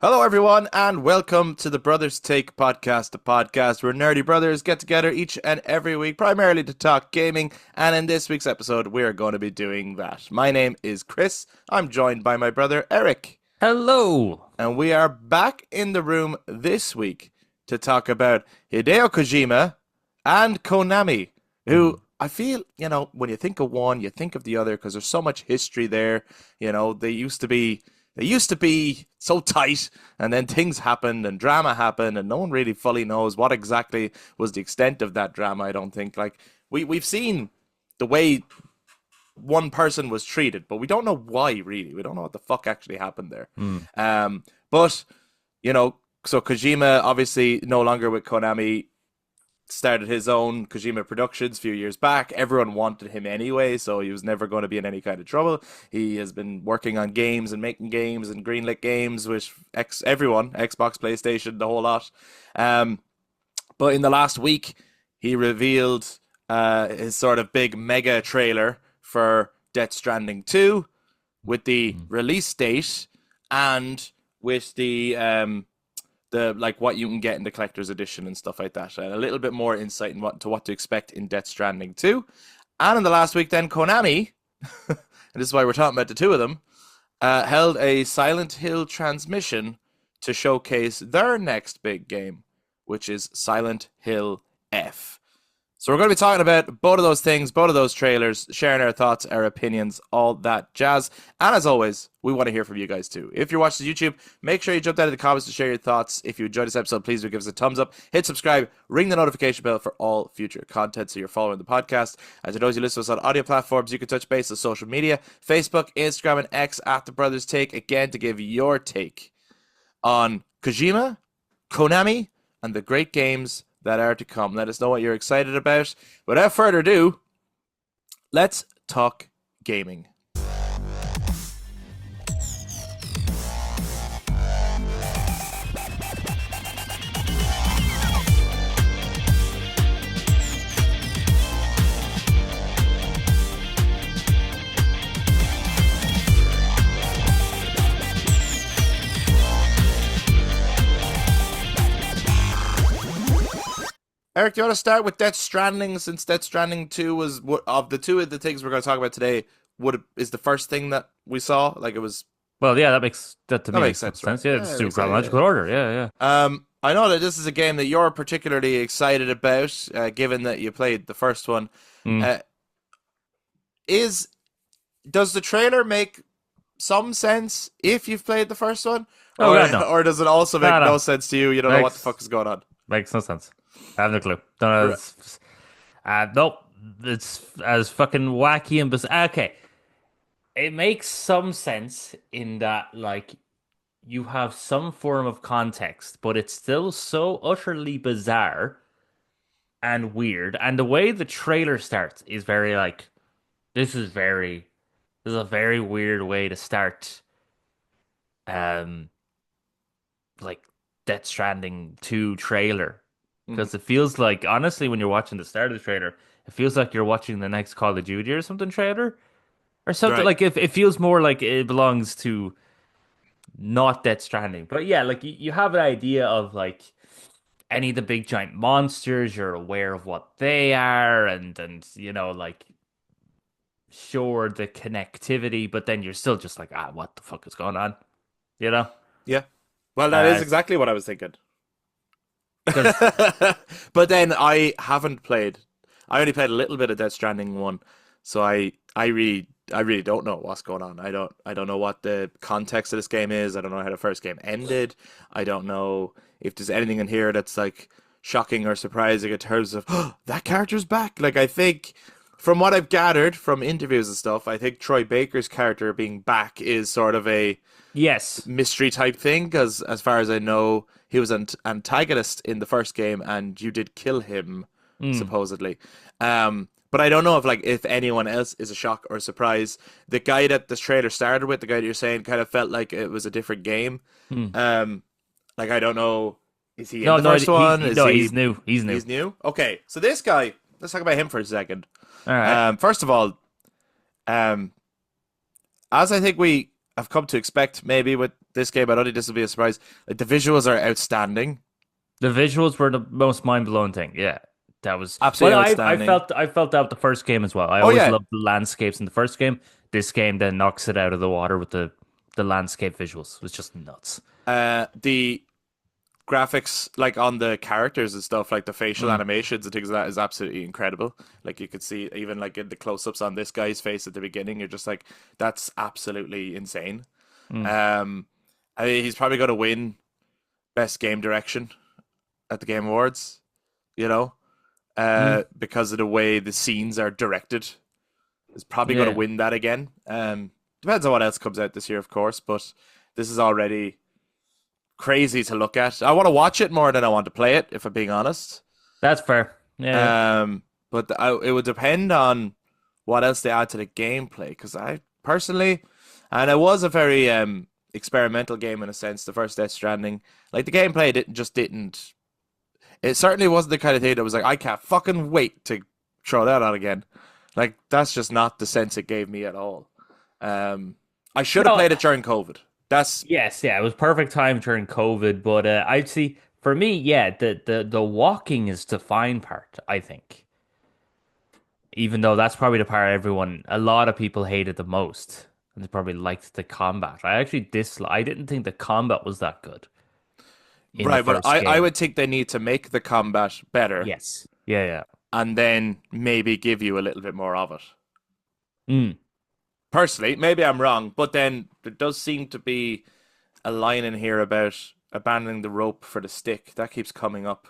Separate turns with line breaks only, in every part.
Hello, everyone, and welcome to the Brothers Take podcast, the podcast where nerdy brothers get together each and every week, primarily to talk gaming. And in this week's episode, we are going to be doing that. My name is Kris. I'm joined by my brother Eric,
Hello.
and we are back in the room this week to talk about Hideo Kojima and Konami, who I feel, when you think of one, you think of the other because there's so much history there. They used to be so tight, and then things happened and drama happened, and no one really fully knows what exactly was the extent of that drama. I don't think we've seen the way one person was treated, but we don't know why really. We don't know what the fuck actually happened there. But so Kojima obviously no longer with Konami. Started his own Kojima Productions a few years back. Everyone wanted him anyway, so he was never going to be in any kind of trouble. He has been working on games and making games and greenlit games with everyone, Xbox, PlayStation, the whole lot. But in the last week, he revealed his sort of big mega trailer for Death Stranding 2 with the release date and with the what you can get in the collector's edition and stuff like that, and a little bit more insight in what to expect in Death Stranding 2. And in the last week, then Konami, and this is why we're talking about the two of them, held a Silent Hill transmission to showcase their next big game, which is Silent Hill F. So we're going to be talking about both of those things, both of those trailers, sharing our thoughts, our opinions, all that jazz. And as always, we want to hear from you guys too. If you're watching YouTube, make sure you jump down in the comments to share your thoughts. If you enjoyed this episode, please do give us a thumbs up, hit subscribe, ring the notification bell for all future content so you're following the podcast. As I know, you listen to us on audio platforms, you can touch base on social media, Facebook, Instagram, and X at The Brothers Take, again, to give your take on Kojima, Konami, and the great games that are to come. Let us know what you're excited about. Without further ado, let's talk gaming. Eric, do you want to start with Death Stranding, since Death Stranding 2 was, of the two of the things we're going to talk about today, is the first thing that we saw? Like, it was...
Well, yeah, that to me
makes sense, right?
Yeah, it's through chronological order. Yeah.
I know that this is a game that you're particularly excited about, given that you played the first one. Does the trailer make some sense if you've played the first one?
Oh, God, no.
Or does it also make no sense to you? You don't know what the fuck is going on?
Makes no sense. I have no clue. Don't know. Nope. It's as fucking wacky and bizarre. Okay. It makes some sense in that, like, you have some form of context, but it's still so utterly bizarre and weird. And the way the trailer starts is very, like, this is a very weird way to start, like, Death Stranding 2 trailer. Because it feels like, honestly, when you're watching the start of the trailer, it feels like you're watching the next Call of Duty or something trailer. Or something,
Right.
like, it feels more like it belongs to not Death Stranding. But yeah, like, you have an idea of, like, any of the big giant monsters, you're aware of what they are, and like, sure, the connectivity, but then you're still just like, what the fuck is going on? You know?
Yeah. Well, that is exactly what I was thinking.
'Cause
But then I haven't played. I only played a little bit of Death Stranding 1, so I really don't know what's going on. I don't know what the context of this game is. I don't know how the first game ended. I don't know if there's anything in here that's like shocking or surprising in terms of that character's back. Like, I think from what I've gathered from interviews and stuff, I think Troy Baker's character being back is sort of a
yes.
mystery type thing, because as far as I know, he was an antagonist in the first game and you did kill him, supposedly. But I don't know if anyone else is a shock or a surprise. The guy that this trailer started with, the guy that you're saying, kind of felt like it was a different game. I don't know. Is he in the first one?
He's new. He's new.
He's new? Okay, so this guy, let's talk about him for a second.
All right.
First of all, as I think we have come to expect maybe with this game. I don't think this will be a surprise. Like the visuals are outstanding,
The visuals were the most mind-blowing thing. Yeah, that was. But
absolutely outstanding.
I felt that with the first game as well. I
Oh
always
yeah,
loved the landscapes in the first game. This game then knocks it out of the water with the landscape visuals. It was just nuts.
the graphics like on the characters and stuff, like the facial
Mm,
animations and things like that is absolutely incredible. Like you could see even like in the close-ups on this guy's face at the beginning, you're just like, that's absolutely insane.
mm,
Um, I mean, he's probably going to win best game direction at the Game Awards, you know,
mm.
because of the way the scenes are directed. Is probably going to
Yeah,
win that again. Depends on what else comes out this year, of course, but this is already crazy to look at. I want to watch it more than I want to play it, if I'm being honest.
that's fair. Yeah.
But it would depend on what else they add to the gameplay. Because I personally, and it was a very experimental game in a sense. The first Death Stranding, like the gameplay didn't. It certainly wasn't the kind of thing that was like, I can't fucking wait to throw that out again. Like that's just not the sense it gave me at all. I should have
No,
played it during COVID. That's
yes, yeah, it was perfect time during COVID, but I'd see for me, yeah, the walking is the fine part, I think. Even though that's probably the part a lot of people hated the most, and they probably liked the combat. I didn't think the combat was that good in the
right, but
first
I
game.
would think they need to make the combat better
Yes. Yeah, yeah.
and then maybe give you a little bit more of it.
Mm.
Personally, maybe I'm wrong, but then there does seem to be a line in here about abandoning the rope for the stick. That keeps coming up.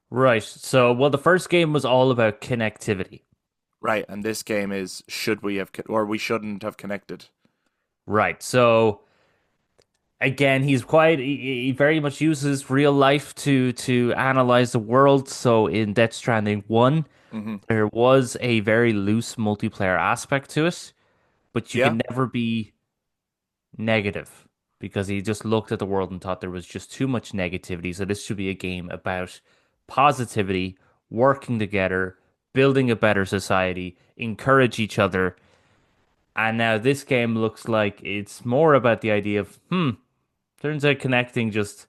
Right. So, well, the first game was all about connectivity.
Right, and this game is should we have or we shouldn't have connected.
Right. So, again, he very much uses real life to analyze the world. So, in Death Stranding 1,
Hmm.
there was a very loose multiplayer aspect to it, but you
Yeah,
can never be negative because he just looked at the world and thought there was just too much negativity. So this should be a game about positivity, working together, building a better society, encourage each other. And now this game looks like it's more about the idea of, turns out connecting just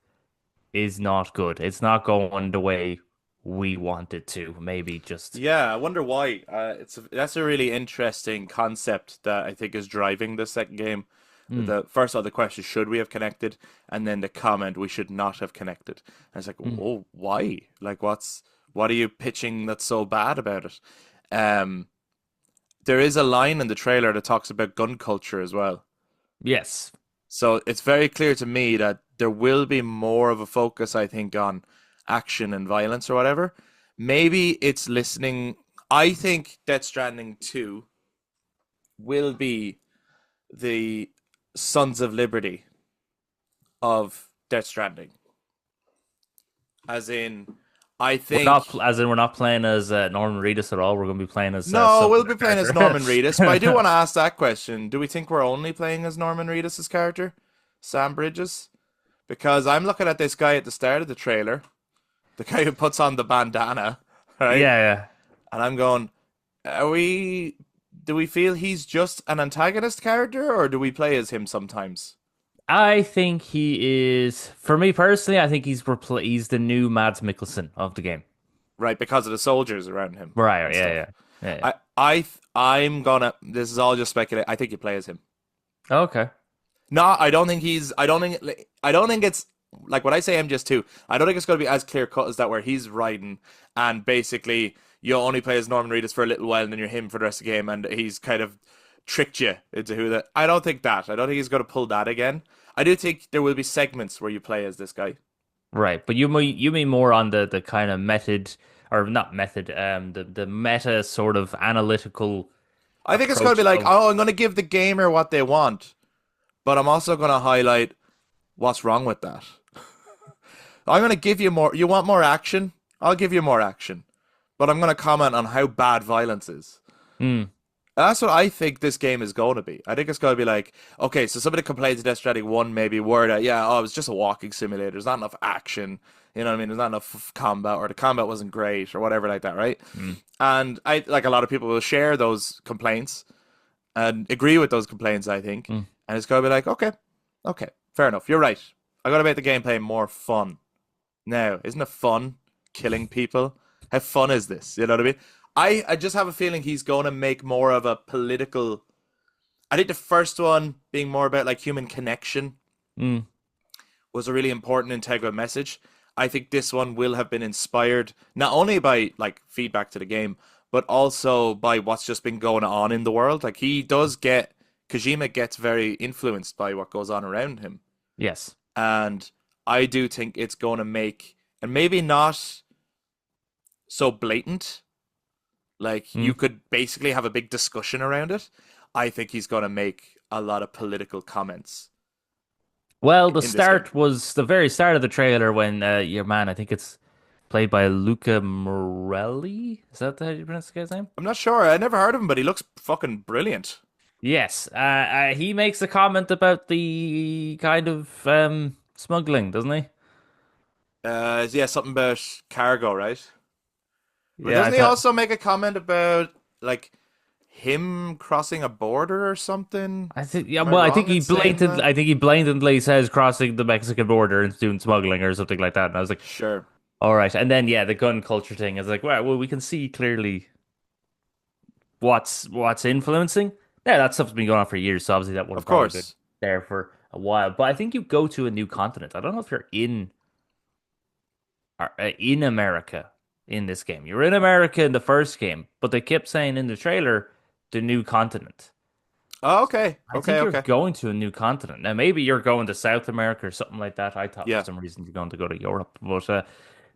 is not good. It's not going the way we want it to. Maybe just
yeah. I wonder why. That's a really interesting concept that I think is driving the second game.
mm,
The first of all, the question should we have connected, and then the comment we should not have connected. And it's like,
mm.
oh, why? Like, what are you pitching that's so bad about it? Um, there is a line in the trailer that talks about gun culture as well.
Yes.
So it's very clear to me that there will be more of a focus, I think, on action and violence or whatever. Maybe it's listening. I think Death Stranding 2 will be the Sons of Liberty of Death Stranding. As in, I think.
We're not playing as Norman Reedus at all. We're going to be playing as
No,
some
we'll
other
be playing as
character.
Norman Reedus, but I do want to ask that question. Do we think we're only playing as Norman Reedus' character, Sam Bridges? Because I'm looking at this guy at the start of the trailer, the guy who puts on the bandana, right?
Yeah, yeah.
And I'm going, are we, do we feel he's just an antagonist character or do we play as him sometimes?
I think he is. For me personally, I think he's the new Mads Mikkelsen of the game.
Right, because of the soldiers around him
Right.
and
Yeah.
stuff.
Yeah. Yeah. Yeah.
I'm gonna, this is all just speculate. I think you play as him.
Okay.
No, I don't think it's like when I say MGS2, I don't think it's going to be as clear cut as that where he's riding and basically you only play as Norman Reedus for a little while and then you're him for the rest of the game and he's kind of tricked you into who that. I don't think that. I don't think he's going to pull that again. I do think there will be segments where you play as this guy.
Right. But you mean more on the kind of method or not method, the meta sort of analytical
I think it's going to
approach
be like,
of
oh, I'm going to give the gamer what they want, but I'm also going to highlight what's wrong with that. I'm going to give you more. You want more action? I'll give you more action. But I'm going to comment on how bad violence is.
mm,
That's what I think this game is going to be. I think it's going to be like, okay, so some of the complaints of Death Stranding 1 maybe were that, yeah, oh, it was just a walking simulator. There's not enough action. You know what I mean? There's not enough combat, or the combat wasn't great, or whatever like that, right?
mm.
And I like a lot of people will share those complaints and agree with those complaints, I think.
Mm.
And it's going to be like, okay, Okay, fair enough. You're right. I gotta make the gameplay more fun. Now, isn't it fun killing people? How fun is this? You know what I mean? I just have a feeling he's going to make more of a political. I think the first one being more about like human connection
Mm.
was a really important integral message. I think this one will have been inspired not only by like feedback to the game, but also by what's just been going on in the world. Like Kojima gets very influenced by what goes on around him.
Yes.
And I do think it's going to make, and maybe not so blatant, like you
Mm.
could basically have a big discussion around it. I think he's going to make a lot of political comments
Well, the
in this game.
start was the very start of the trailer when your man, I think it's played by Luca Morelli. Is that how you pronounce the guy's name?
I'm not sure. I never heard of him, but he looks fucking brilliant.
Yes. He makes a comment about the kind of smuggling, doesn't he?
Yeah, something about cargo, right? But
Yeah, I
doesn't he
thought.
also make a comment about like him crossing a border or something?
I think. Yeah.
Am I
Well,
wrong in saying that?
I think he blatantly says crossing the Mexican border and doing smuggling or something like that. And I was like,
Sure.
all right. And then yeah, the gun culture thing is like, well, we can see clearly what's influencing. Yeah, that stuff's been going on for years, so obviously that would
Of
have probably been
course.
there for a while. But I think you go to a new continent. I don't know if you're in America in this game. You're in America in the first game, but they kept saying in the trailer the new continent.
Oh, okay.
I think
Okay,
you're
okay.
going to a new continent. Now maybe you're going to South America or something like that. I thought for
Yeah.
some reason you're going to go to Europe, but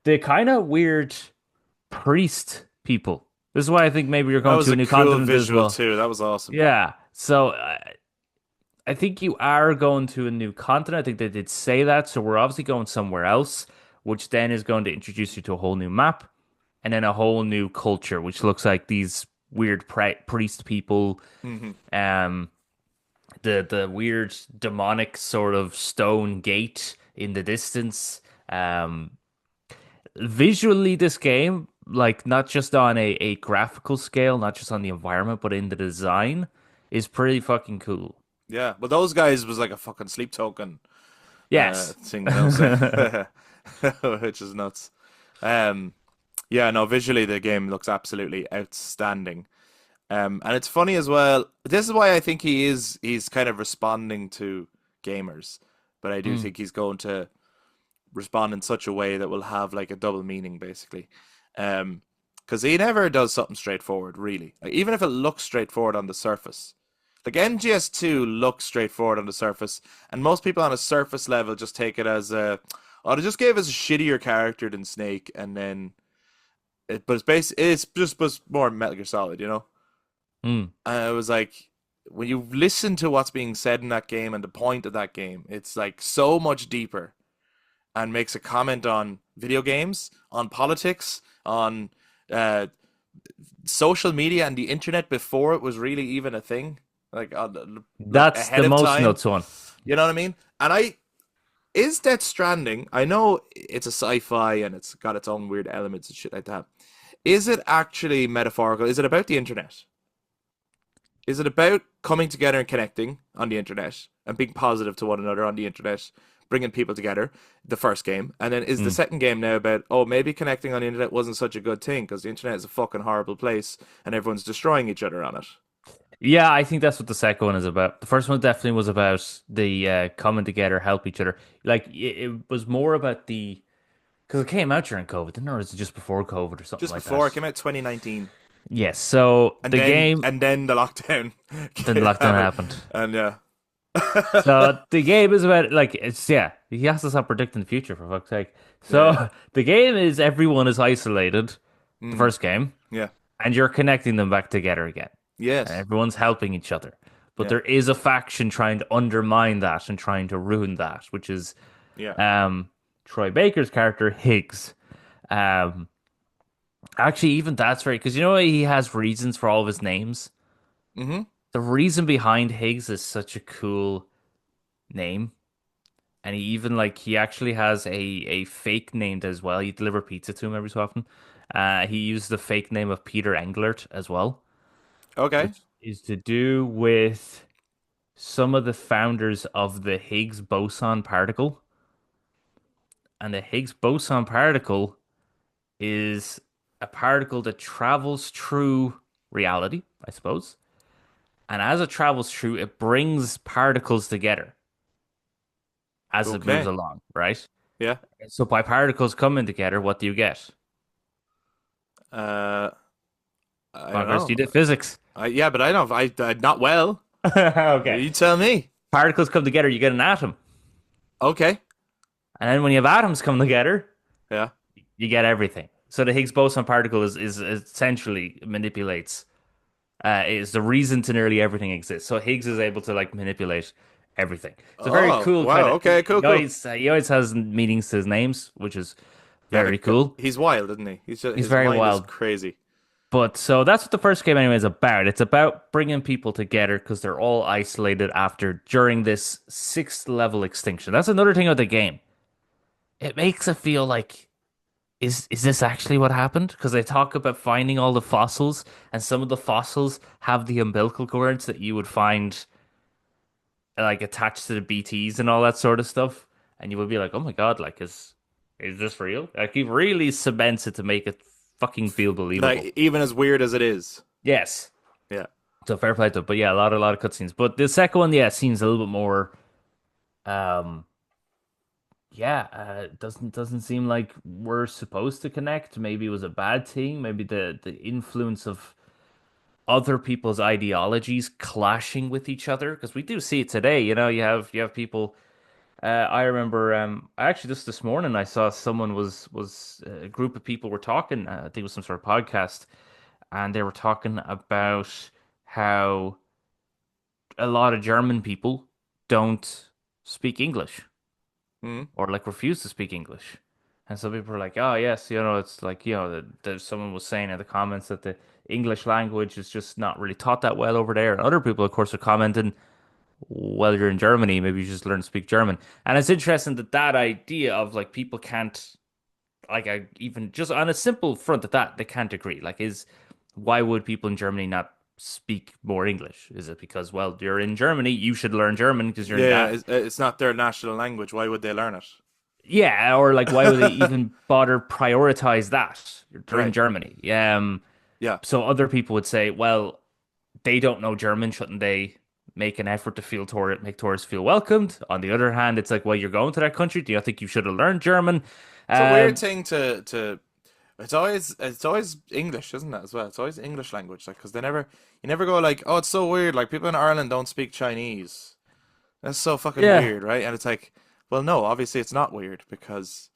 the kind of weird priest people. This is why I think maybe you're
That
going
was
to a
a
new
cool
continent as
visual
well.
too. That was awesome.
Yeah. So I think you are going to a new continent. I think they did say that. So we're obviously going somewhere else, which then is going to introduce you to a whole new map and then a whole new culture, which looks like these weird priest people,
Hmm.
um, the weird demonic sort of stone gate in the distance. Visually, this game, like not just on a graphical scale, not just on the environment, but in the design, is pretty fucking cool.
Yeah. But those guys was like a fucking sleep token
Yes.
thing, you know, so which is nuts. Um, yeah, no, visually the game looks absolutely outstanding. And it's funny as well. This is why I think he's kind of responding to gamers, but I do
Mm.
think he's going to respond in such a way that will have like a double meaning, basically. Because he never does something straightforward, really. Like, even if it looks straightforward on the surface. Like MGS2 looks straightforward on the surface, and most people on a surface level just take it as oh, they just gave us a shittier character than Snake, and then but it's just was more Metal Gear Solid, you know.
Mm.
And it was like when you listen to what's being said in that game and the point of that game, it's like so much deeper and makes a comment on video games, on politics, on uh, social media and the internet before it was really even a thing, like
That's
ahead
the
of
most
time.
nuts one.
You know what I mean? And I is Death Stranding. I know it's a sci-fi and it's got its own weird elements and shit like that. Is it actually metaphorical? Is it about the internet? Is it about coming together and connecting on the internet and being positive to one another on the internet, bringing people together? The first game, and then is the
Mm.
second game now about maybe connecting on the internet wasn't such a good thing because the internet is a fucking horrible place and everyone's destroying each other on it.
Yeah, I think that's what the second one is about. The first one definitely was about the coming together, help each other. Like it was more about the because it came out during COVID, didn't it? Or was it just before COVID or something
Just
like
before it
that?
came out 2019,
Yes. So
and
the
then
game,
and then the lockdown
then lockdown
happened,
happened.
and yeah.
So the game is about like it's yeah, he has to stop predicting the future for fuck's sake.
Yeah, yeah.
So the game is everyone is isolated, the
Hmm.
first game,
Yeah.
and you're connecting them back together again. And
Yes.
everyone's helping each other. But
Yeah.
there is a faction trying to undermine that and trying to ruin that, which is
Yeah.
um Troy Baker's character Higgs. Um Actually even that's right, because you know he has reasons for all of his names.
Mm-hmm.
The reason behind Higgs is such a cool name. And he even like he actually has a fake name as well. You deliver pizza to him every so often. He used the fake name of Peter Englert as well,
Okay.
which is to do with some of the founders of the Higgs boson particle, and the Higgs boson particle is a particle that travels through reality, I suppose. And as it travels through, it brings particles together as it moves
Okay.
along, right?
Yeah.
So by particles coming together, what do you get?
Uh, I
Come on,
don't
Chris,
know.
you did physics.
Yeah, but I don't. I not well.
Okay.
You tell me.
Particles come together, you get an atom.
Okay.
And then when you have atoms come together,
Yeah.
you get everything. So the Higgs boson particle is essentially manipulates is the reason to nearly everything exists. So Higgs is able to like manipulate everything. It's a very
Oh,
cool kind
wow.
of.
Okay. Cool. Cool.
He always has meanings to his names, which is
Yeah,
very cool.
he's wild, isn't he?
He's
His
very
mind is
wild.
crazy.
But so that's what the first game anyway is about. It's about bringing people together because they're all isolated after during this sixth level extinction. That's another thing of the game. It makes it feel like is this actually what happened? Because they talk about finding all the fossils, and some of the fossils have the umbilical cords that you would find like attached to the BTs and all that sort of stuff. And you would be like, oh my God, like is this real? Like he really cements it to make it fucking feel believable.
Like even as weird as it is.
Yes.
Yeah.
So fair play to it. But yeah, a lot of cutscenes. But the second one, yeah, seems a little bit more um yeah, doesn't seem like we're supposed to connect. Maybe it was a bad thing. Maybe the influence of other people's ideologies clashing with each other because we do see it today. You have people. I remember. Actually, just this morning, I saw someone was a group of people were talking. I think it was some sort of podcast, and they were talking about how a lot of German people don't speak English
Hmm.
or like refuse to speak English. And some people are like, oh, yes, it's like, that someone was saying in the comments that the English language is just not really taught that well over there. And other people, of course, are commenting, well, you're in Germany, maybe you just learn to speak German. And it's interesting that idea of like people can't, like, even just on a simple front of that, they can't agree. Like, why would people in Germany not speak more English? Is it because, well, you're in Germany, you should learn German because you're in
Yeah,
that
it's not their national language. Why would they learn it?
Yeah, or like, why would they even bother prioritize that? They're in
Right.
Germany.
Yeah.
So other people would say, well, they don't know German, shouldn't they make an effort to make tourists feel welcomed? On the other hand, it's like, well, you're going to that country. Do you think you should have learned German?
It's a weird
Um,
thing to it's always English, isn't it, as well? It's always English language, like because you never go like, oh, it's so weird. Like people in Ireland don't speak Chinese. That's so fucking
yeah,
weird, right? And it's like, well, no, obviously it's not weird because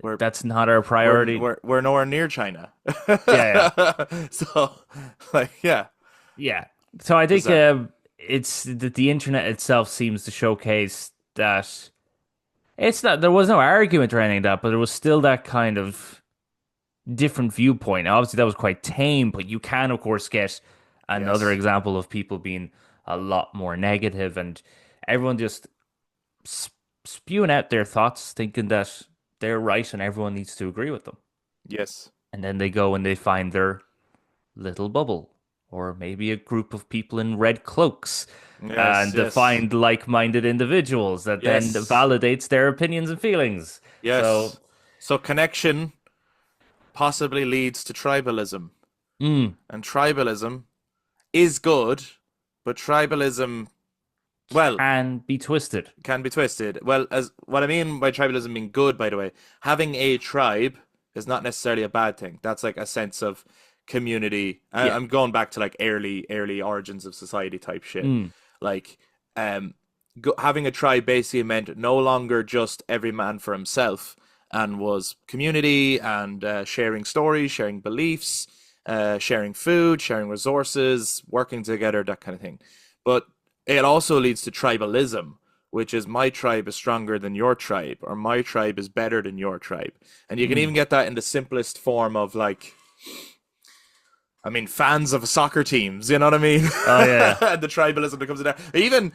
we're
that's not our
we're
priority.
we're nowhere near China.
Yeah,
So, like, yeah,
yeah. So I think
bizarre.
it's that the internet itself seems to showcase that it's not. There was no argument or anything like that, but there was still that kind of different viewpoint. Obviously, that was quite tame, but you can, of course, get another
Yes,
example of people being a lot more negative and everyone just spewing out their thoughts, thinking that they're right and everyone needs to agree with them.
yes,
And then they go and they find their little bubble, or maybe a group of people in red cloaks.
yes,
And to
yes,
find like-minded individuals that then
yes,
validates their opinions and feelings. So,
yes. So connection possibly leads to tribalism,
mm,
and tribalism is good, but tribalism, well,
can be twisted.
can be twisted. Well, as what I mean by tribalism being good, by the way, having a tribe is not necessarily a bad thing. That's like a sense of community.
Yeah.
I'm going back to like early origins of society type shit.
Mm.
Like, having a tribe basically meant no longer just every man for himself, and was community and sharing stories, sharing beliefs, sharing food, sharing resources, working together, that kind of thing. But it also leads to tribalism, which is my tribe is stronger than your tribe, or my tribe is better than your tribe. And you can
Mm.
even get that in the simplest form of like, I mean, fans of soccer teams, you know what I mean?
Oh yeah.
The tribalism that comes in there. Even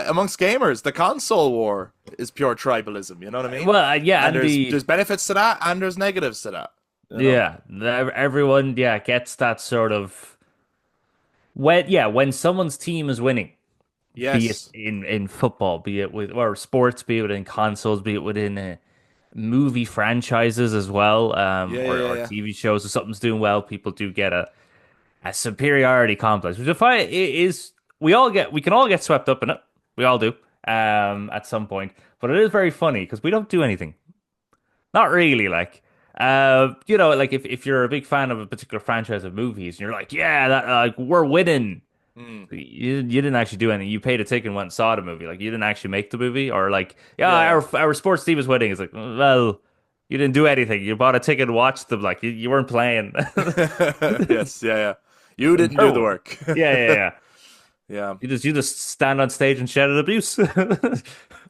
amongst gamers, the console war is pure tribalism, you know what I mean?
Well, yeah,
And
and
there's benefits to that and there's negatives to that, you know?
everyone, gets that sort of when someone's team is winning, be it
Yes.
in football, be it with or sports, be it within consoles, be it within movie franchises as well,
Yeah, yeah,
or
yeah, yeah.
TV shows. If something's doing well, people do get a superiority complex, which I find is we can all get swept up in it. We all do, at some point. But it is very funny because we don't do anything. Not really, like. Like if you're a big fan of a particular franchise of movies, and you're like, yeah, that like we're winning.
Mm.
You didn't actually do anything. You paid a ticket and went and saw the movie. Like you didn't actually make the movie, or like, yeah,
Yeah, yeah.
our sports team is winning. It's like, well, you didn't do anything. You bought a ticket and watched them. Like you weren't playing.
Yes, yeah, yeah. You didn't do the
No.
work.
Yeah.
Yeah.
You just stand on stage and shout at abuse.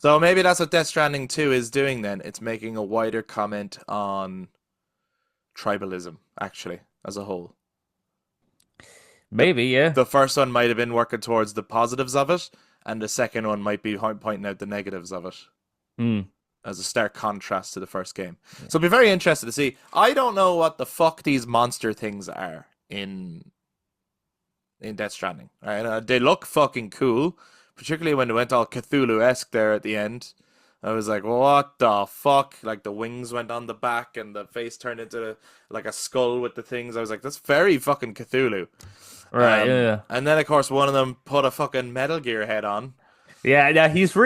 So maybe that's what Death Stranding 2 is doing then. It's making a wider comment on tribalism, actually, as a whole. The
Maybe, yeah.
the first one might have been working towards the positives of it, and the second one might be pointing out the negatives of it
Hmm.
as a stark contrast to the first game. So it'll be very interested to see. I don't know what the fuck these monster things are in Death Stranding. Right? They look fucking cool, particularly when they went all Cthulhu-esque there at the end. I was like, what the fuck? Like the wings went on the back and the face turned into like a skull with the things. I was like, that's very fucking Cthulhu.
Right, yeah.
And then of course one of them put a fucking Metal Gear head on,
Yeah,
and
he's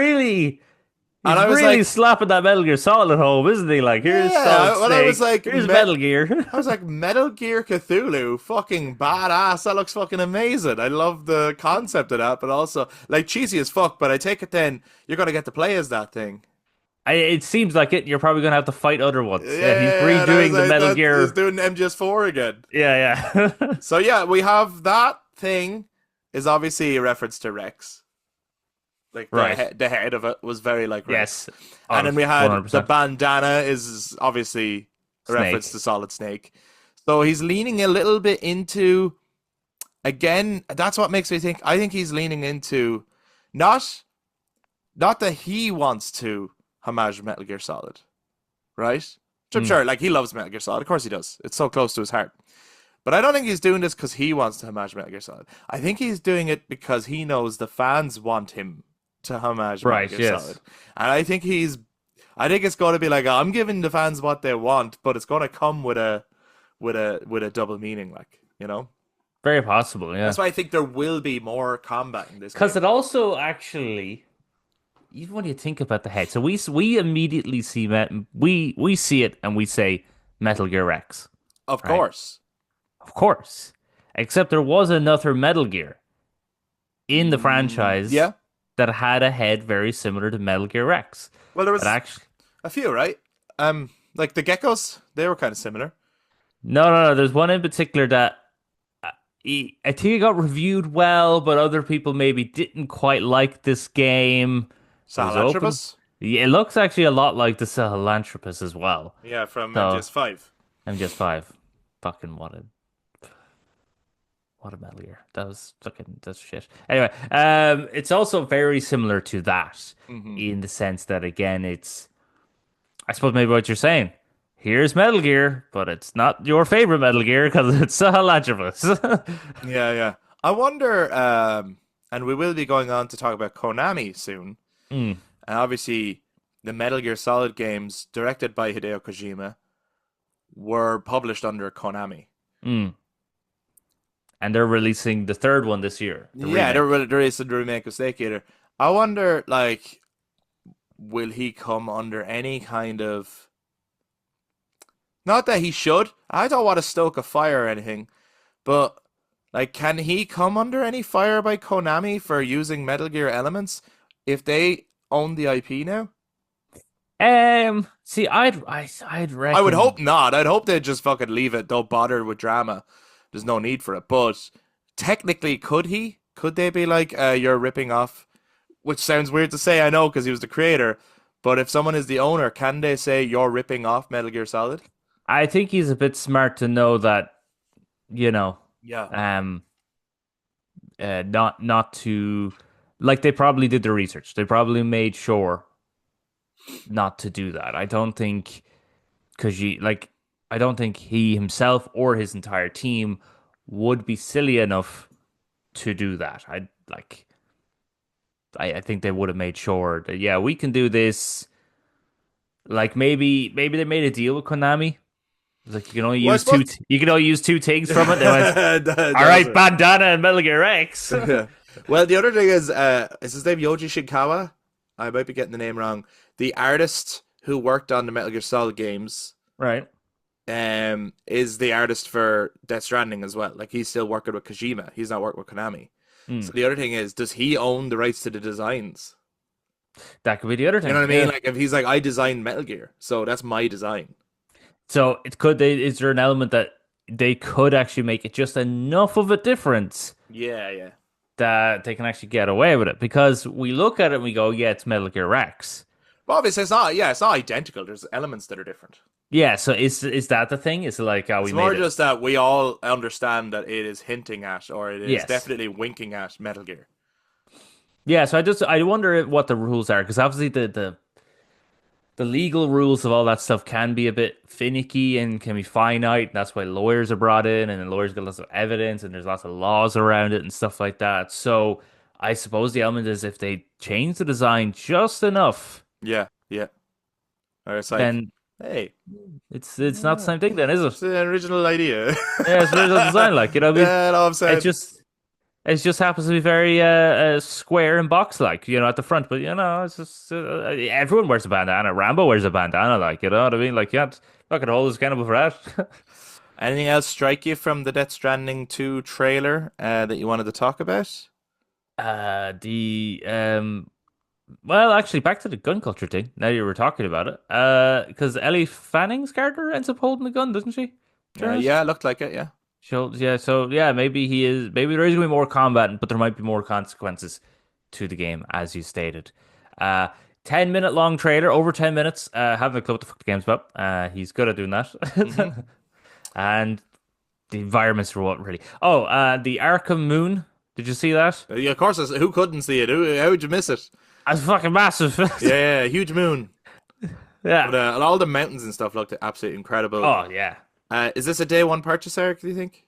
I was
really
like,
slapping that Metal Gear Solid home, isn't he? Like, here's
yeah.
Solid
When I was
Snake,
like,
here's Metal Gear.
I was like, Metal Gear Cthulhu, fucking badass. That looks fucking amazing. I love the concept of that, but also like cheesy as fuck. But I take it then you're gonna get to play as that thing.
It seems like it. You're probably gonna have to fight other ones. Yeah, he's
Yeah, and I was
redoing the
like,
Metal
that is
Gear.
doing MGS4 again.
Yeah.
So yeah, we have that thing is obviously a reference to Rex. Like
Right.
the head of it was very like Rex.
Yes.
And then we had the
100%.
bandana is obviously a reference
Snake.
to Solid Snake. So he's leaning a little bit into again, that's what makes me think I think he's leaning into not not that he wants to homage Metal Gear Solid, right? Which I'm
Mm.
sure like he loves Metal Gear Solid, of course he does. It's so close to his heart. But I don't think he's doing this because he wants to homage Metal Gear Solid. I think he's doing it because he knows the fans want him to homage Metal
Right.
Gear
Yes.
Solid. And I think it's going to be like I'm giving the fans what they want, but it's going to come with a double meaning, like you know.
Very possible. Yeah.
That's why I think there will be more combat in this
Because
game.
it also actually, even when you think about the head, so we immediately see we see it and we say Metal Gear Rex,
Of
right?
course.
Of course. Except there was another Metal Gear in the franchise
Yeah.
that had a head very similar to Metal Gear Rex.
Well, there
That
was
actually,
a few, right? Like the geckos, they were kind of similar.
no. There's one in particular that I think it got reviewed well, but other people maybe didn't quite like this game. It was open.
Sahelanthropus?
Yeah, it looks actually a lot like the Sahelanthropus as well.
Yeah, from
So
MGS5.
MGS5, fucking what a Metal Gear. That's shit. Anyway, it's also very similar to that
Hmm.
in the sense that again, it's I suppose maybe what you're saying. Here's Metal Gear, but it's not your favorite Metal Gear because it's Sahelanthropus.
Yeah, yeah. I wonder, and we will be going on to talk about Konami soon.
Mm,
And obviously, the Metal Gear Solid games, directed by Hideo Kojima, were published under Konami.
mm. And they're releasing the third one this year, the
Yeah,
remake.
there is a remake of Snake Eater. I wonder, like, will he come under any kind of. Not that he should. I don't want to stoke a fire or anything, but, like, can he come under any fire by Konami for using Metal Gear elements if they own the IP now?
See, I'd
I would
reckon.
hope not. I'd hope they'd just fucking leave it. Don't bother with drama. There's no need for it. But technically, could he? Could they be like, you're ripping off? Which sounds weird to say, I know, because he was the creator. But if someone is the owner, can they say you're ripping off Metal Gear Solid?
I think he's a bit smart to know that, you know,
Yeah.
um, not to like they probably did the research. They probably made sure not to do that. I don't think because I don't think he himself or his entire team would be silly enough to do that. I like I think they would have made sure that yeah, we can do this. Like maybe they made a deal with Konami. It's like you can only
Well, I
use
suppose.
you can only use two things from it. They went, all
That's
right,
right.
Bandana and Metal Gear X.
Yeah. Well, the other thing is his name Yoji Shinkawa? I might be getting the name wrong. The artist who worked on the Metal Gear Solid games,
Right.
is the artist for Death Stranding as well. Like he's still working with Kojima. He's not working with Konami.
Hmm.
So the other thing is, does he own the rights to the designs?
That could be the other
You know
thing.
what I mean?
Yeah.
Like if he's like, I designed Metal Gear, so that's my design.
So it could they is there an element that they could actually make it just enough of a difference
Yeah, yeah.
that they can actually get away with it? Because we look at it and we go, yeah, it's Metal Gear Rex.
But obviously, it's not. Yeah, it's not identical. There's elements that are different.
Yeah, so is that the thing? Is it like we
It's
made
more
it?
just that we all understand that it is hinting at, or it is
Yes.
definitely winking at Metal Gear.
Yeah, so I wonder what the rules are because obviously the legal rules of all that stuff can be a bit finicky and can be finite. And that's why lawyers are brought in, and then lawyers get lots of evidence, and there's lots of laws around it and stuff like that. So I suppose the element is if they change the design just enough,
Yeah, yeah. Or it's like,
then
hey,
it's not the
yeah,
same thing, then, is
it's
it?
an original idea.
Yeah, it's original design, like you know. What I mean,
Yeah, all I'm
it
saying.
just it just happens to be very square and box like, you know, at the front. But you know, it's just everyone wears a bandana. Rambo wears a bandana, like you know what I mean. Like, yeah, not gonna hold us accountable for that.
Anything else strike you from the Death Stranding 2 trailer that you wanted to talk about?
The well, actually, back to the gun culture thing. Now you were talking about it, because Ellie Fanning's character ends up holding the gun, doesn't she? During it?
Yeah, it looked like it, yeah.
Yeah, so yeah, maybe he is. Maybe there is gonna be more combat, but there might be more consequences to the game, as you stated. 10-minute long trailer, over 10 minutes. Having a clue what the fuck the game's about. He's good at doing that.
Hmm.
And the environments were what really. Oh, the Arkham Moon. Did you see that?
Yeah, of course, who couldn't see it? How would you miss it?
That's fucking massive.
Yeah, yeah, huge moon. But
Yeah.
all the mountains and stuff looked absolutely incredible.
Oh yeah.
Is this a day one purchase, Eric, do you think?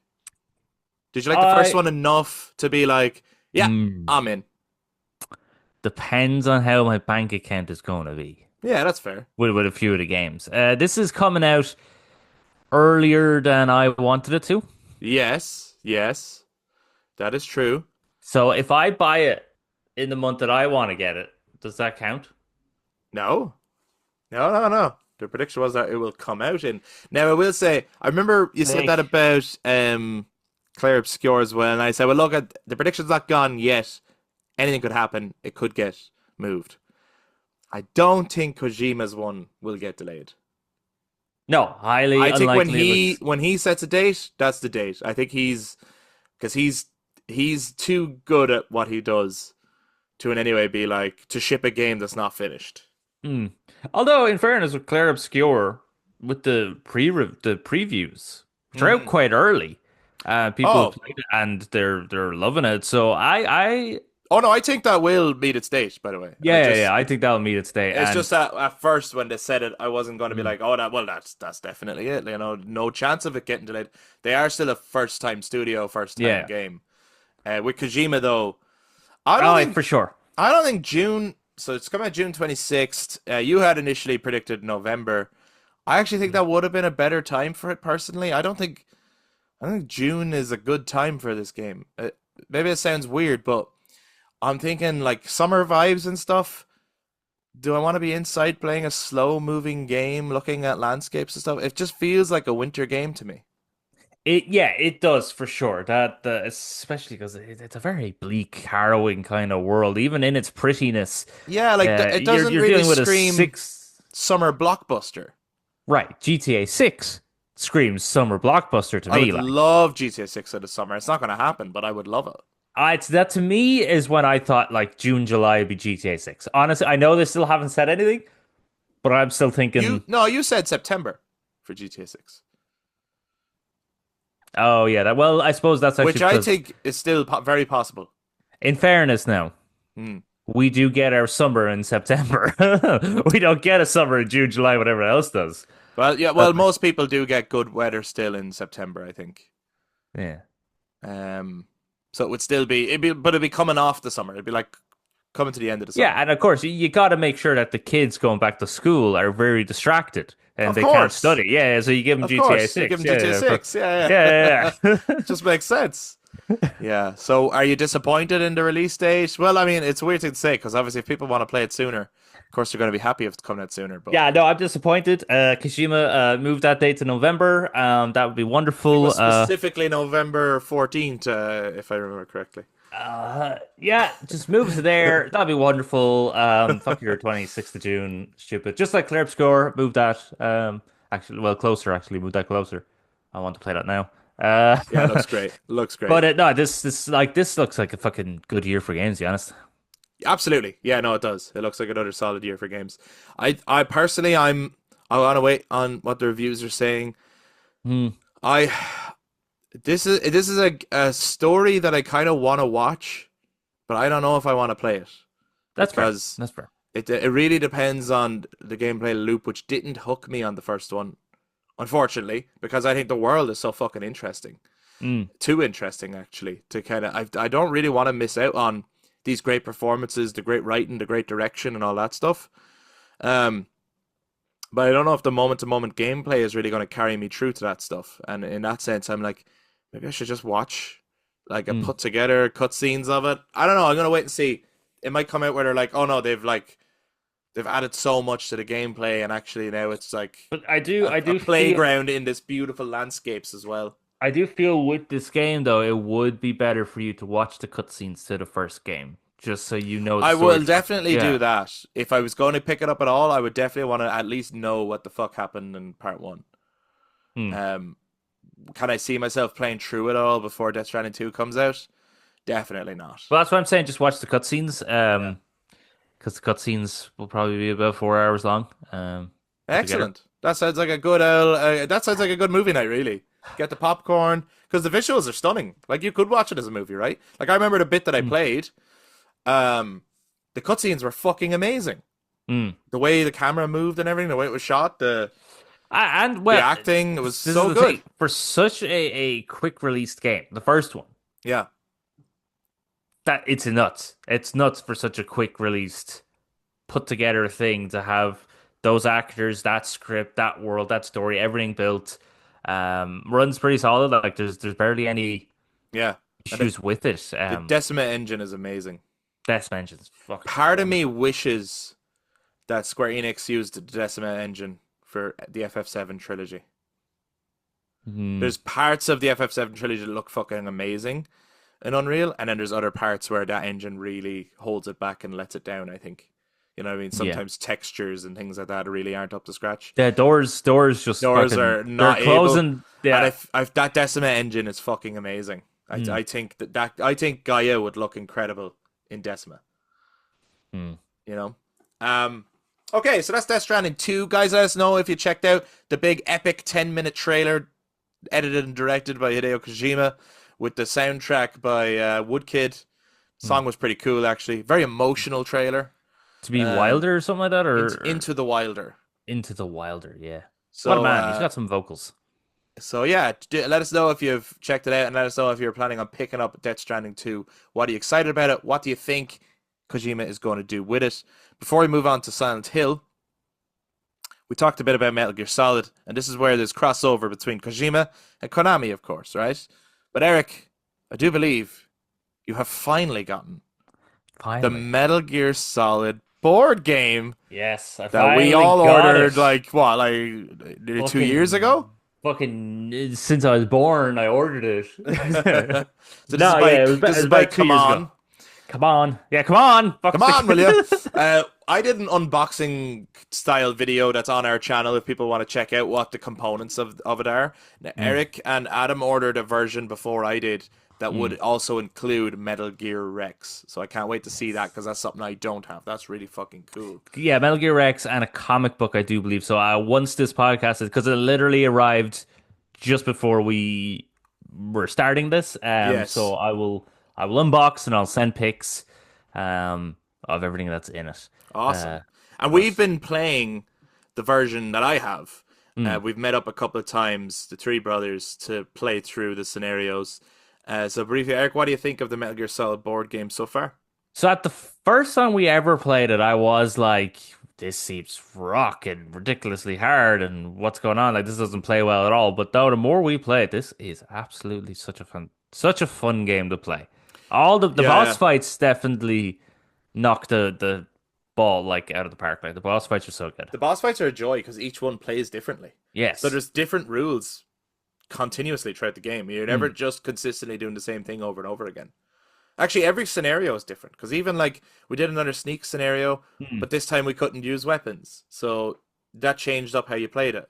Did you like the first
I
one enough to be like, yeah,
mm,
I'm in?
depends on how my bank account is going to be
Yeah, that's fair.
with a few of the games. This is coming out earlier than I wanted it to.
Yes, yes, that is true.
So if I buy it in the month that I want to get it, does that count?
No, no, no, no. The prediction was that it will come out in. Now, I will say, I remember you said that
Nick.
about Claire Obscure as well, and I said, well, look, the prediction's not gone yet. Anything could happen. It could get moved. I don't think Kojima's one will get delayed.
No, highly
I think
unlikely.
when he sets a date, that's the date. I think because he's too good at what he does to in any way be like to ship a game that's not finished.
Hmm. Although, in fairness, with Claire Obscure, with the previews, which are out
Mhm.
quite early, people have
Oh,
played it and they're loving it. So I
oh no, I think that will meet its date. By the way,
yeah, I think that'll meet its day.
it's
And
just that at first when they said it, I wasn't going to be
mm,
like, oh, that's definitely it. You know, no chance of it getting delayed. They are still a first time studio, first time
yeah,
game. With Kojima though, I don't
oh,
think
for sure.
I don't think June. So it's coming out June 26th. You had initially predicted November. I actually think that would have been a better time for it personally. I think June is a good time for this game. Maybe it sounds weird, but I'm thinking like summer vibes and stuff. Do I want to be inside playing a slow moving game, looking at landscapes and stuff? It just feels like a winter game to me.
It does for sure. That especially because it's a very bleak, harrowing kind of world, even in its prettiness.
Yeah, like it
You're
doesn't
you're
really
dealing with a
scream
six,
summer blockbuster.
right? GTA 6 screams summer blockbuster to
I
me.
would
Like,
love GTA 6 in the summer. It's not going to happen, but I would love it.
it's that to me is when I thought like June, July would be GTA 6. Honestly, I know they still haven't said anything, but I'm still
You
thinking,
no, you said September for GTA 6,
oh yeah, well, I suppose that's actually
which I
because,
think is still very possible.
in fairness, now
Hmm.
we do get our summer in September. We don't get a summer in June, July, whatever else does.
Well, yeah,
But
well, most people do get good weather still in September, I think.
yeah.
Um, so it would still be, but it'd be coming off the summer. It'd be like coming to the end of the
Yeah,
summer.
and of course you got to make sure that the kids going back to school are very distracted and
Of
they can't
course.
study. Yeah, so you give them
Of
GTA
course. You give
6.
them GTA
Yeah, yeah,
6. Yeah,
yeah,
yeah.
yeah.
Just makes sense. Yeah. So are you disappointed in the release date? Well, I mean, it's a weird thing to say because obviously if people want to play it sooner, of course you're going to be happy if it's coming out sooner. But
Yeah, no, I'm disappointed. Kojima moved that date to November. That would be
I think it
wonderful.
was specifically November 14th, if I remember correctly.
Yeah, just move to there. That'd be wonderful. Fuck your 26th of June, stupid. Just like Clear Score, move that. Actually, well, closer. Actually, move that closer. I want to play that now.
Yeah, it looks great. It looks great.
But no, this looks like a fucking good year for games. To be honest.
Absolutely. Yeah, no, it does. It looks like another solid year for games. I personally, I want to wait on what the reviews are saying.
Hmm.
I this is a story that I kind of want to watch, but I don't know if I want to play it
That's fair.
because
That's fair.
it really depends on the gameplay loop, which didn't hook me on the first one, unfortunately, because I think the world is so fucking interesting,
Mm.
too interesting actually. To kind of I don't really want to miss out on these great performances, the great writing, the great direction, and all that stuff. Um, but I don't know if the moment to moment gameplay is really going to carry me through to that stuff. And in that sense, I'm like, maybe I should just watch like a
Mm.
put together cutscenes of it. I don't know. I'm gonna wait and see. It might come out where they're like, oh no, they've added so much to the gameplay, and actually now it's like
But I
a
do feel,
playground in this beautiful landscapes as well.
I do feel with this game though, it would be better for you to watch the cutscenes to the first game, just so you know the
I
story
will
structure.
definitely do
Yeah.
that. If I was going to pick it up at all, I would definitely want to at least know what the fuck happened in part one.
Hmm.
Um, can I see myself playing through it all before Death Stranding 2 comes out? Definitely not.
Well, that's what I'm saying. Just watch the cutscenes.
Yeah.
Because the cutscenes will probably be about 4 hours long. Put together.
Excellent. That sounds like a good movie night, really. Get the popcorn because the visuals are stunning. Like you could watch it as a movie, right? Like I remember the bit that I
Mm.
played. The cutscenes were fucking amazing.
Mm.
The way the camera moved and everything, the way it was shot,
And
the
well,
acting, it was
this is
so
the
good.
thing for such a quick released game. The first one
Yeah.
that it's nuts. It's nuts for such a quick released, put together thing to have those actors, that script, that world, that story, everything built. Runs pretty solid. Like there's barely any
Yeah. And
issues with it.
the Decima engine is amazing.
Best mentions, fucking
Part of me
wonderful.
wishes that Square Enix used the Decima engine for the FF7 trilogy.
Hmm.
There's parts of the FF7 trilogy that look fucking amazing in Unreal, and then there's other parts where that engine really holds it back and lets it down, I think. You know what I mean?
Yeah.
Sometimes textures and things like that really aren't up to scratch.
Yeah, doors just
Doors
fucking
are
they're
not able.
closing. Yeah.
And I've that Decima engine is fucking amazing.
Hmm.
I think I think Gaia would look incredible in Decima.
Hmm.
You know? Okay, so that's Death Stranding 2. Guys, let us know if you checked out the big epic 10-minute trailer edited and directed by Hideo Kojima with the soundtrack by Woodkid. Song was pretty cool, actually. Very emotional trailer.
To be
Um,
Wilder or something like that, or
Into the Wilder.
Into the Wilder, yeah.
So,
What a man, he's got some vocals.
So yeah, let us know if you've checked it out, and let us know if you're planning on picking up Death Stranding 2. What are you excited about it? What do you think Kojima is going to do with it? Before we move on to Silent Hill, we talked a bit about Metal Gear Solid, and this is where there's crossover between Kojima and Konami, of course, right? But Eric, I do believe you have finally gotten the
Finally.
Metal Gear Solid board game
Yes, I
that we
finally
all
got
ordered,
it.
like, what, like nearly 2 years ago?
Fucking since I was born, I ordered it.
So
No, yeah, it was
this is
about
by
2
Come
years
On.
ago. Come on. Yeah, come on.
Come on, will you? I did an unboxing style video that's on our channel if people want to check out what the components of it are. Now, Eric and Adam ordered a version before I did that would also include Metal Gear Rex. So I can't wait to see that because that's something I don't have. That's really fucking cool.
Yeah, Metal Gear Rex and a comic book, I do believe. So once this podcast is, because it literally arrived just before we were starting this.
Yes.
So I will unbox and I'll send pics of everything that's in it.
Awesome. And we've been playing the version that I have. We've met up a couple of times, the three brothers, to play through the scenarios. So briefly, Eric, what do you think of the Metal Gear Solid board game so far?
So at the first time we ever played it, I was like, this seems rocking ridiculously hard and what's going on? Like this doesn't play well at all. But though the more we play it, this is absolutely such a fun game to play. All the
Yeah,
boss
yeah.
fights definitely knock the ball like out of the park. Like the boss fights are so good.
The boss fights are a joy because each one plays differently. So
Yes.
there's different rules continuously throughout the game. You're never
Mm.
just consistently doing the same thing over and over again. Actually, every scenario is different because even like we did another sneak scenario,
Mm.
but this time we couldn't use weapons, so that changed up how you played it.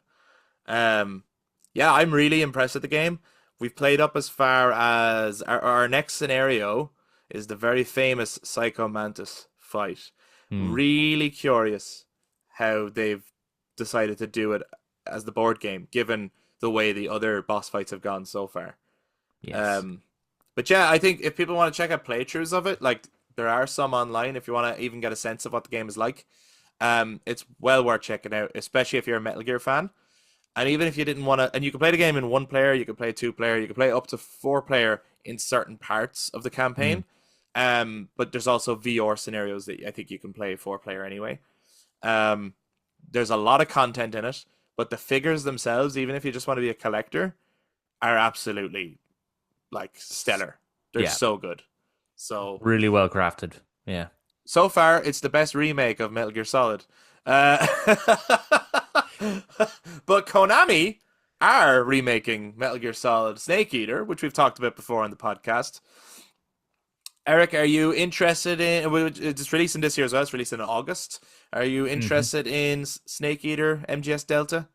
Um, yeah, I'm really impressed with the game. We've played up as far as our next scenario is the very famous Psycho Mantis fight.
Mm.
Really curious how they've decided to do it as the board game, given the way the other boss fights have gone so far.
Yes.
Um, but yeah, I think if people want to check out playthroughs of it, like there are some online if you want to even get a sense of what the game is like. It's well worth checking out, especially if you're a Metal Gear fan. And even if you didn't want to, and you can play the game in one player, you can play two player, you can play up to four player in certain parts of the
Mm.
campaign. But there's also VR scenarios that I think you can play four player anyway. Um, there's a lot of content in it, but the figures themselves, even if you just want to be a collector, are absolutely like stellar. They're
Yeah.
so good. So
Really well crafted. Yeah.
so far, it's the best remake of Metal Gear Solid. Uh, but Konami are remaking Metal Gear Solid Snake Eater, which we've talked about before on the podcast. Eric, are you interested in? It's releasing this year as well. It's releasing in August. Are you
Hmm.
interested in Snake Eater MGS Delta?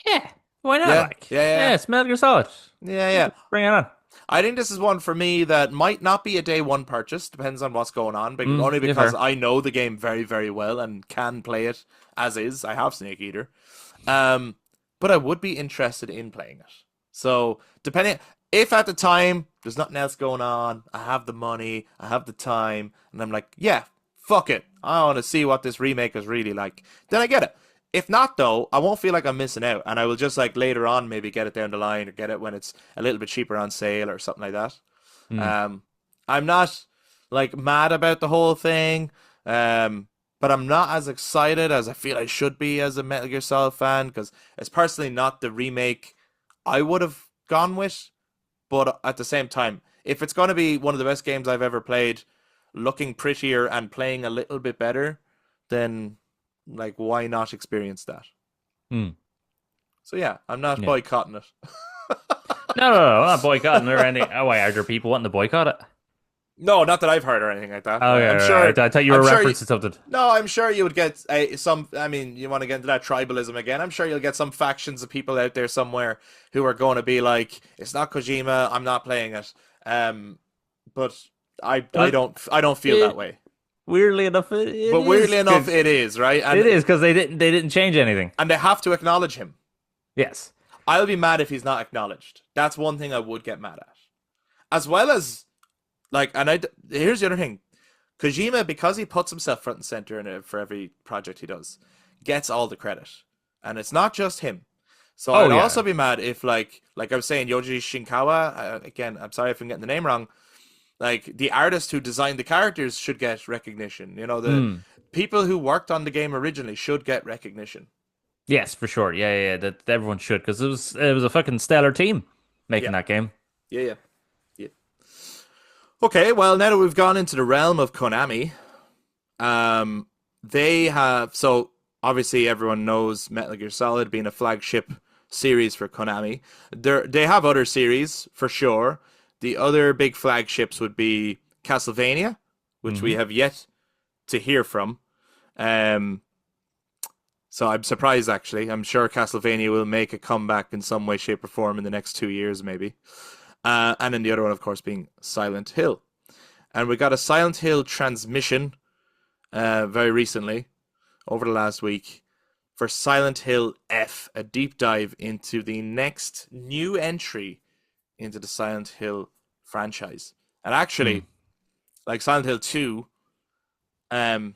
Yeah. Why not?
Yeah,
Like,
yeah, yeah,
yeah, it's Metal Gear Solid.
yeah, yeah.
Bring it on.
I think this is one for me that might not be a day one purchase. Depends on what's going on, but only
Yeah,
because
fair.
I know the game very, very well and can play it as is. I have Snake Eater, um, but I would be interested in playing it. So depending, if at the time there's nothing else going on, I have the money, I have the time, and I'm like, yeah, fuck it, I want to see what this remake is really like. Then I get it. If not, though, I won't feel like I'm missing out, and I will just like later on maybe get it down the line or get it when it's a little bit cheaper on sale or something like that.
Mm.
Um, I'm not like mad about the whole thing, but I'm not as excited as I feel I should be as a Metal Gear Solid fan because it's personally not the remake I would have gone with. But at the same time, if it's going to be one of the best games I've ever played, looking prettier and playing a little bit better, then like why not experience that?
Mm.
So yeah, I'm not
Yeah.
boycotting it.
No, I'm not boycotting or anything. Oh, why are there people wanting to boycott it?
No, not that I've heard or anything like that.
Oh, yeah,
I'm
right.
sure.
I thought you were
I'm sure.
referencing something.
No, I'm sure you would get some. I mean, you want to get into that tribalism again. I'm sure you'll get some factions of people out there somewhere who are going to be like, "It's not Kojima. I'm not playing it." But
But
I don't feel that
it,
way.
weirdly enough, it
But
is
weirdly enough,
because
it is right,
they didn't change anything.
and they have to acknowledge him.
Yes.
I'll be mad if he's not acknowledged. That's one thing I would get mad at, as well as like. And here's the other thing: Kojima, because he puts himself front and center in it for every project he does, gets all the credit, and it's not just him. So
Oh
I'd
yeah.
also be mad if like I was saying, Yoji Shinkawa. Again, I'm sorry if I'm getting the name wrong. Like the artist who designed the characters should get recognition. You know, the
Mm.
people who worked on the game originally should get recognition.
Yes, for sure. Yeah. That everyone should because it was a fucking stellar team making
Yeah,
that game.
yeah, yeah, yeah. Okay, well now that we've gone into the realm of Konami, um, they have so obviously everyone knows Metal Gear Solid being a flagship series for Konami. They have other series for sure. The other big flagships would be Castlevania, which we
Hmm.
have yet to hear from. Um, so I'm surprised actually. I'm sure Castlevania will make a comeback in some way, shape, or form in the next 2 years, maybe. And then the other one, of course, being Silent Hill. And we got a Silent Hill transmission very recently, over the last week, for Silent Hill F, a deep dive into the next new entry into the Silent Hill franchise. And
Hmm.
actually, like Silent Hill 2 um,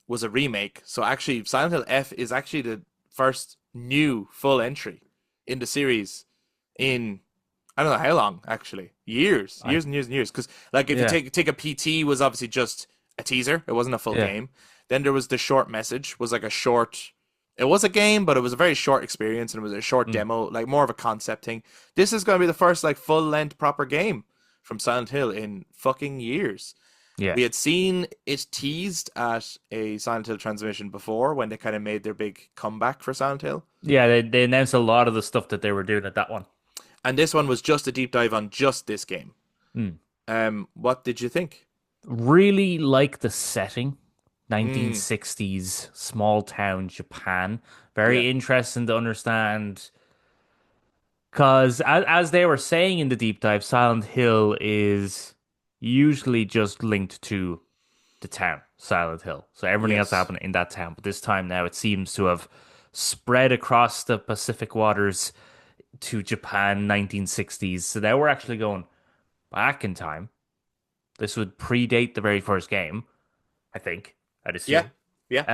was a remake. So actually, Silent Hill F is actually the first new full entry in the series in I don't know how long actually. Years,
I
years and years and years. Because like if you
yeah
take a PT was obviously just a teaser. It wasn't a full
yeah
game. Then there was the short message. Was like a short. It was a game, but it was a very short experience, and it was a short
mm,
demo, like more of a concept thing. This is going to be the first like full length proper game from Silent Hill in fucking years.
yeah
We had seen it teased at a Silent Hill transmission before when they kind of made their big comeback for Silent Hill.
yeah. They announced a lot of the stuff that they were doing at that one.
And this one was just a deep dive on just this game.
Mm.
What did you think?
Really like the setting.
Mm,
1960s small town Japan.
yeah.
Very interesting to understand because as they were saying in the deep dive, Silent Hill is usually just linked to the town, Silent Hill. So everything else
Yes.
happened in that town. But this time now it seems to have spread across the Pacific waters to Japan 1960s. So now we're actually going back in time. This would predate the very first game, I think, I'd
Yeah.
assume.
Yeah.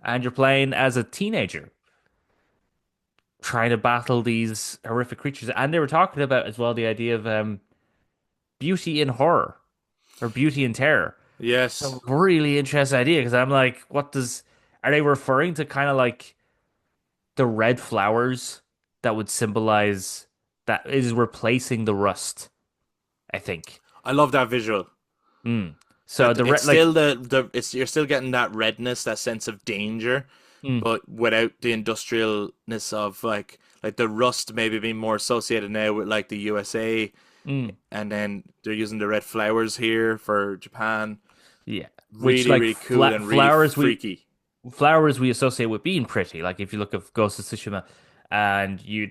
And you're playing as a teenager trying to battle these horrific creatures. And they were talking about as well the idea of beauty in horror or beauty in terror.
Yes.
So really interesting idea because I'm like, are they referring to kind of like the red flowers that would symbolize that is replacing the rust, I think.
I love that visual.
Mm. So
That
the
it's
red like
still the it's you're still getting that redness, that sense of danger,
mm,
but without the industrialness of like the rust maybe being more associated now with like the USA,
mm,
and then they're using the red flowers here for Japan.
yeah, which
Really,
like
really cool and really freaky.
flowers we associate with being pretty. Like if you look at Ghost of Tsushima, and you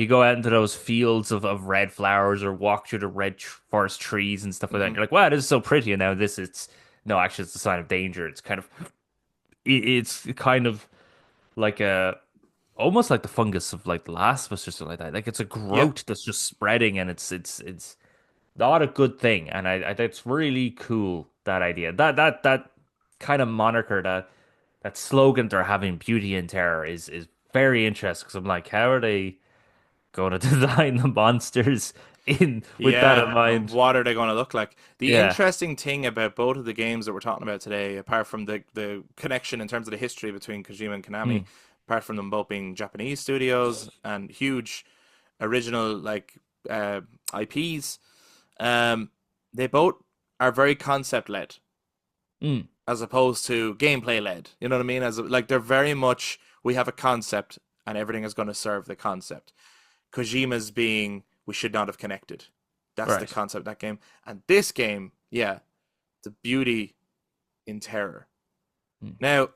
go out into those fields of red flowers or walk through the forest trees and stuff like that. And
Hmm.
you're like, wow, this is so pretty. And now this it's no, actually, it's a sign of danger. It's kind of it's kind of like a almost like the fungus of like The Last of Us or something like that. Like it's a
Yeah.
growth that's just spreading, and it's not a good thing. And I that's really cool that idea. That kind of moniker that slogan they're having, beauty and terror, is very interesting because I'm like, how are they going to design the monsters in with that in
Yeah, and
mind?
what are they going to look like? The
Yeah.
interesting thing about both of the games that we're talking about today, apart from the connection in terms of the history between Kojima and Konami,
Mm,
apart from them both being Japanese studios and huge original like uh, IPs, um, they both are very concept led
mm,
as opposed to gameplay led. You know what I mean? Like they're very much we have a concept and everything is going to serve the concept. Kojima's being we should not have connected. That's the
right.
concept of that game. And this game, yeah, the beauty in terror.
Mm,
Now,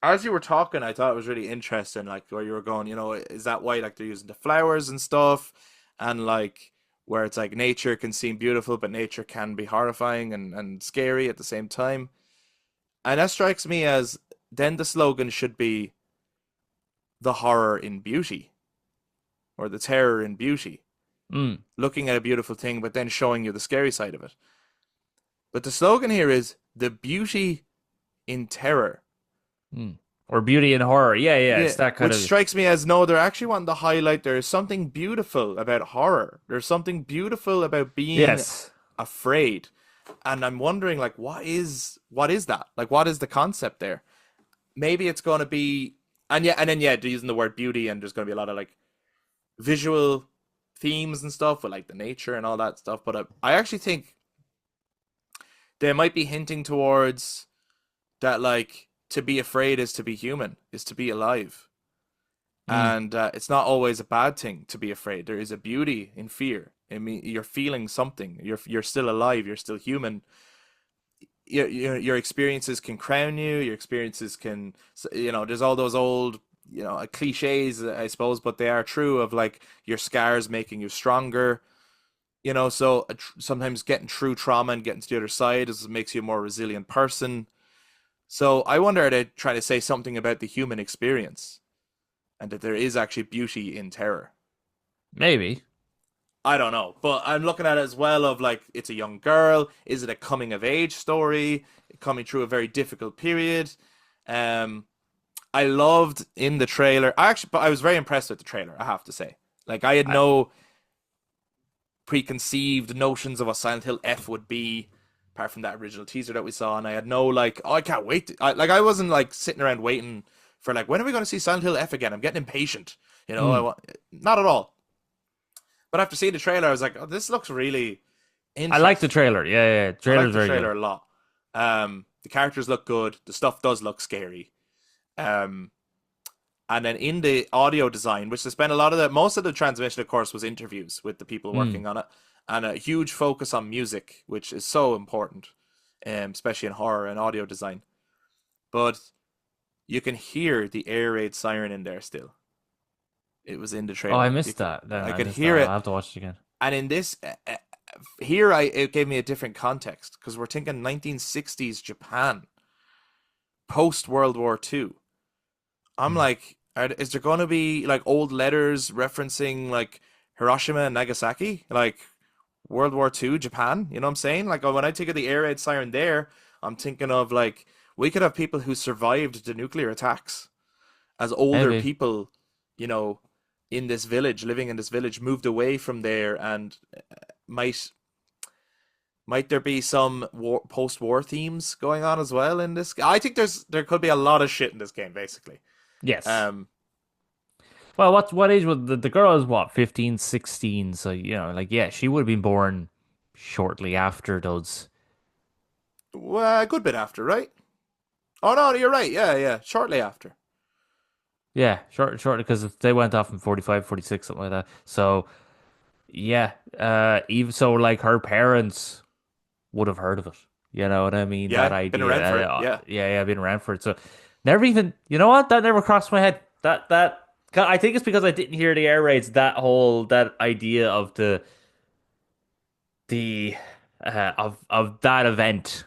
as you were talking, I thought it was really interesting, like where you were going, is that why like they're using the flowers and stuff? And like where it's like nature can seem beautiful, but nature can be horrifying and scary at the same time. And that strikes me as then the slogan should be the horror in beauty or the terror in beauty.
mm,
Looking at a beautiful thing, but then showing you the scary side of it. But the slogan here is the beauty in terror.
mm. Or beauty and horror. Yeah, yeah.
Yeah,
It's that kind
which
of
strikes me as no, they're actually wanting to highlight there is something beautiful about horror. There's something beautiful about being
yes.
afraid. And I'm wondering like what is that? Like what is the concept there? Maybe it's going to be and then yeah, they're using the word beauty and there's going to be a lot of like visual themes and stuff with like the nature and all that stuff, but I actually think they might be hinting towards that like to be afraid is to be human, is to be alive.
Mm,
And it's not always a bad thing to be afraid. There is a beauty in fear. I mean, you're feeling something. You're still alive. You're still human. Your experiences can crown you. Your experiences can, there's all those old, cliches, I suppose, but they are true of like your scars making you stronger. So sometimes getting through trauma and getting to the other side makes you a more resilient person. So I wonder are they trying to say something about the human experience and that there is actually beauty in terror.
maybe.
I don't know, but I'm looking at it as well of like it's a young girl. Is it a coming of age story coming through a very difficult period? Um, I loved in the trailer. But I was very impressed with the trailer. I have to say, like I had
I,
no preconceived notions of what Silent Hill F would be, apart from that original teaser that we saw, and I had no like, oh, I can't wait. I wasn't like sitting around waiting for like, when are we going to see Silent Hill F again? I'm getting impatient, you know. Not at all. But after seeing the trailer, I was like, oh, this looks really
I like the
interesting.
trailer. Yeah.
I like
Trailer's
the
very
trailer
good.
a lot. The characters look good. The stuff does look scary. Um, and then in the audio design, which they spent a lot of most of the transmission, of course, was interviews with the people
Mm.
working on it, and a huge focus on music, which is so important, especially in horror and audio design. But you can hear the air raid siren in there still. It was in the
Oh, I
trailer.
missed that. Then
I
I
could
missed that.
hear
I'll
it,
have to watch it again.
and in this, here it gave me a different context because we're thinking 1960s Japan, post World War II. I'm
Mm.
like, is there going to be like old letters referencing like Hiroshima and Nagasaki, like World War II Japan? You know what I'm saying? Like when I think of the air raid siren there, I'm thinking of like we could have people who survived the nuclear attacks as older
Maybe.
people, you know, in this village, living in this village, moved away from there, and might there be some post-war themes going on as well in this? I think there could be a lot of shit in this game, basically.
Yes.
Um,
Well, what age was the girl is what, 15, 16. So, like, yeah, she would have been born shortly after those.
well, a good bit after, right? Oh no, you're right. Yeah, yeah, shortly after.
Yeah, shortly because they went off in 45, 46, something like that. So, yeah, even so, like her parents would have heard of it. You know what I mean? That
Yeah, been
idea.
around for it. Yeah,
Yeah, I've been around for it. So, never even, you know what? That never crossed my head. I think it's because I didn't hear the air raids. That idea of the of that event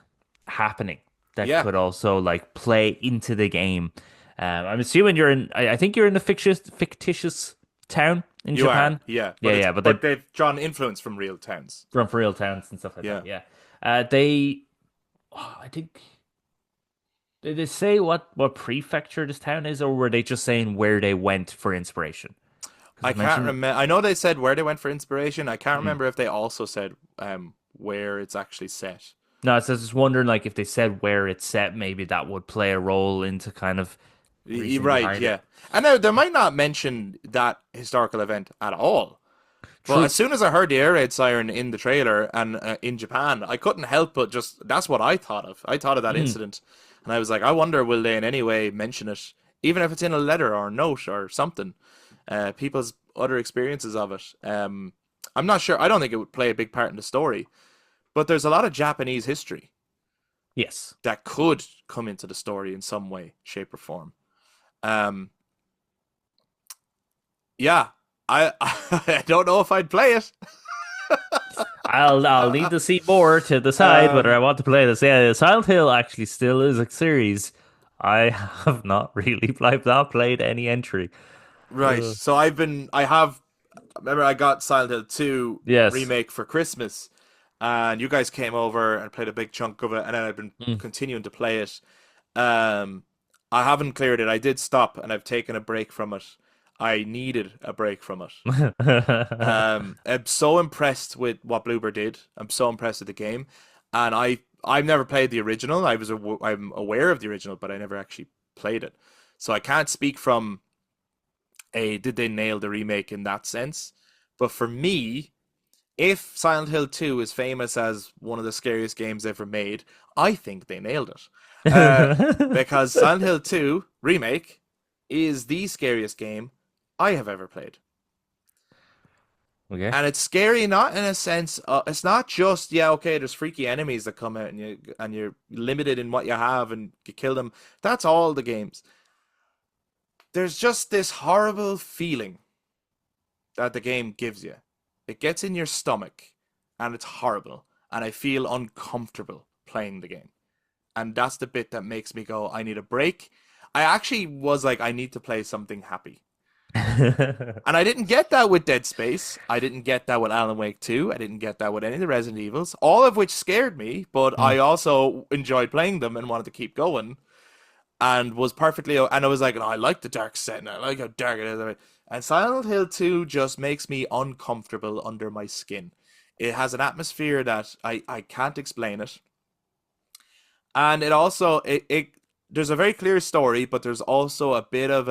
happening that
yeah,
could also like play into the game. I'm assuming you're in. I think you're in a fictitious town in
you are.
Japan.
Yeah,
Yeah, yeah, but they
but they've drawn influence from real towns.
from real towns and stuff like
Yeah,
that. Yeah, they. Oh, I think did they say what prefecture this town is, or were they just saying where they went for inspiration? Because
I
it
can't
mentioned.
remember. I know they said where they went for inspiration. I can't
Mm.
remember if they also said where it's actually set.
No, so I was just wondering, like, if they said where it's set, maybe that would play a role into kind of
You're
reasoning
right.
behind it.
Yeah, I know they might not mention that historical event at all. But as
True.
soon as I heard the air raid siren in the trailer and in Japan, I couldn't help but just that's what I thought of. I thought of that
Mm.
incident, and I was like, I wonder will they in any way mention it, even if it's in a letter or a note or something, people's other experiences of it. I'm not sure. I don't think it would play a big part in the story, but there's a lot of Japanese history
Yes.
that could come into the story in some way, shape, or form. Um, yeah, I don't know if I'd play it.
I'll need to see more to decide whether I
Um,
want to play this. Yeah, Silent Hill actually still is a series. I have not really I've not played any entry.
Right.
Uh,
So remember I got Silent Hill 2
yes.
remake for Christmas, and you guys came over and played a big chunk of it, and then I've been
Mm.
continuing to play it. Um, I haven't cleared it. I did stop and I've taken a break from it. I needed a break from it. I'm so impressed with what Bloober did. I'm so impressed with the game, and I've never played the original. I'm aware of the original, but I never actually played it. So I can't speak from a did they nail the remake in that sense. But for me, if Silent Hill 2 is famous as one of the scariest games ever made, I think they nailed it. Because Silent Hill 2 remake is the scariest game I have ever played.
Okay.
And it's scary not in a sense it's not just yeah okay there's freaky enemies that come out and you're limited in what you have and you kill them. That's all the games. There's just this horrible feeling that the game gives you. It gets in your stomach and it's horrible. And I feel uncomfortable playing the game. And that's the bit that makes me go, I need a break. I actually was like, I need to play something happy. And I didn't get that with Dead Space. I didn't get that with Alan Wake 2. I didn't get that with any of the Resident Evils, all of which scared me, but
Mm.
I also enjoyed playing them and wanted to keep going and was perfectly and I was like, no, I like the dark setting. I like how dark it is. And Silent Hill 2 just makes me uncomfortable under my skin. It has an atmosphere that I can't explain it. And it also it there's a very clear story, but there's also a bit of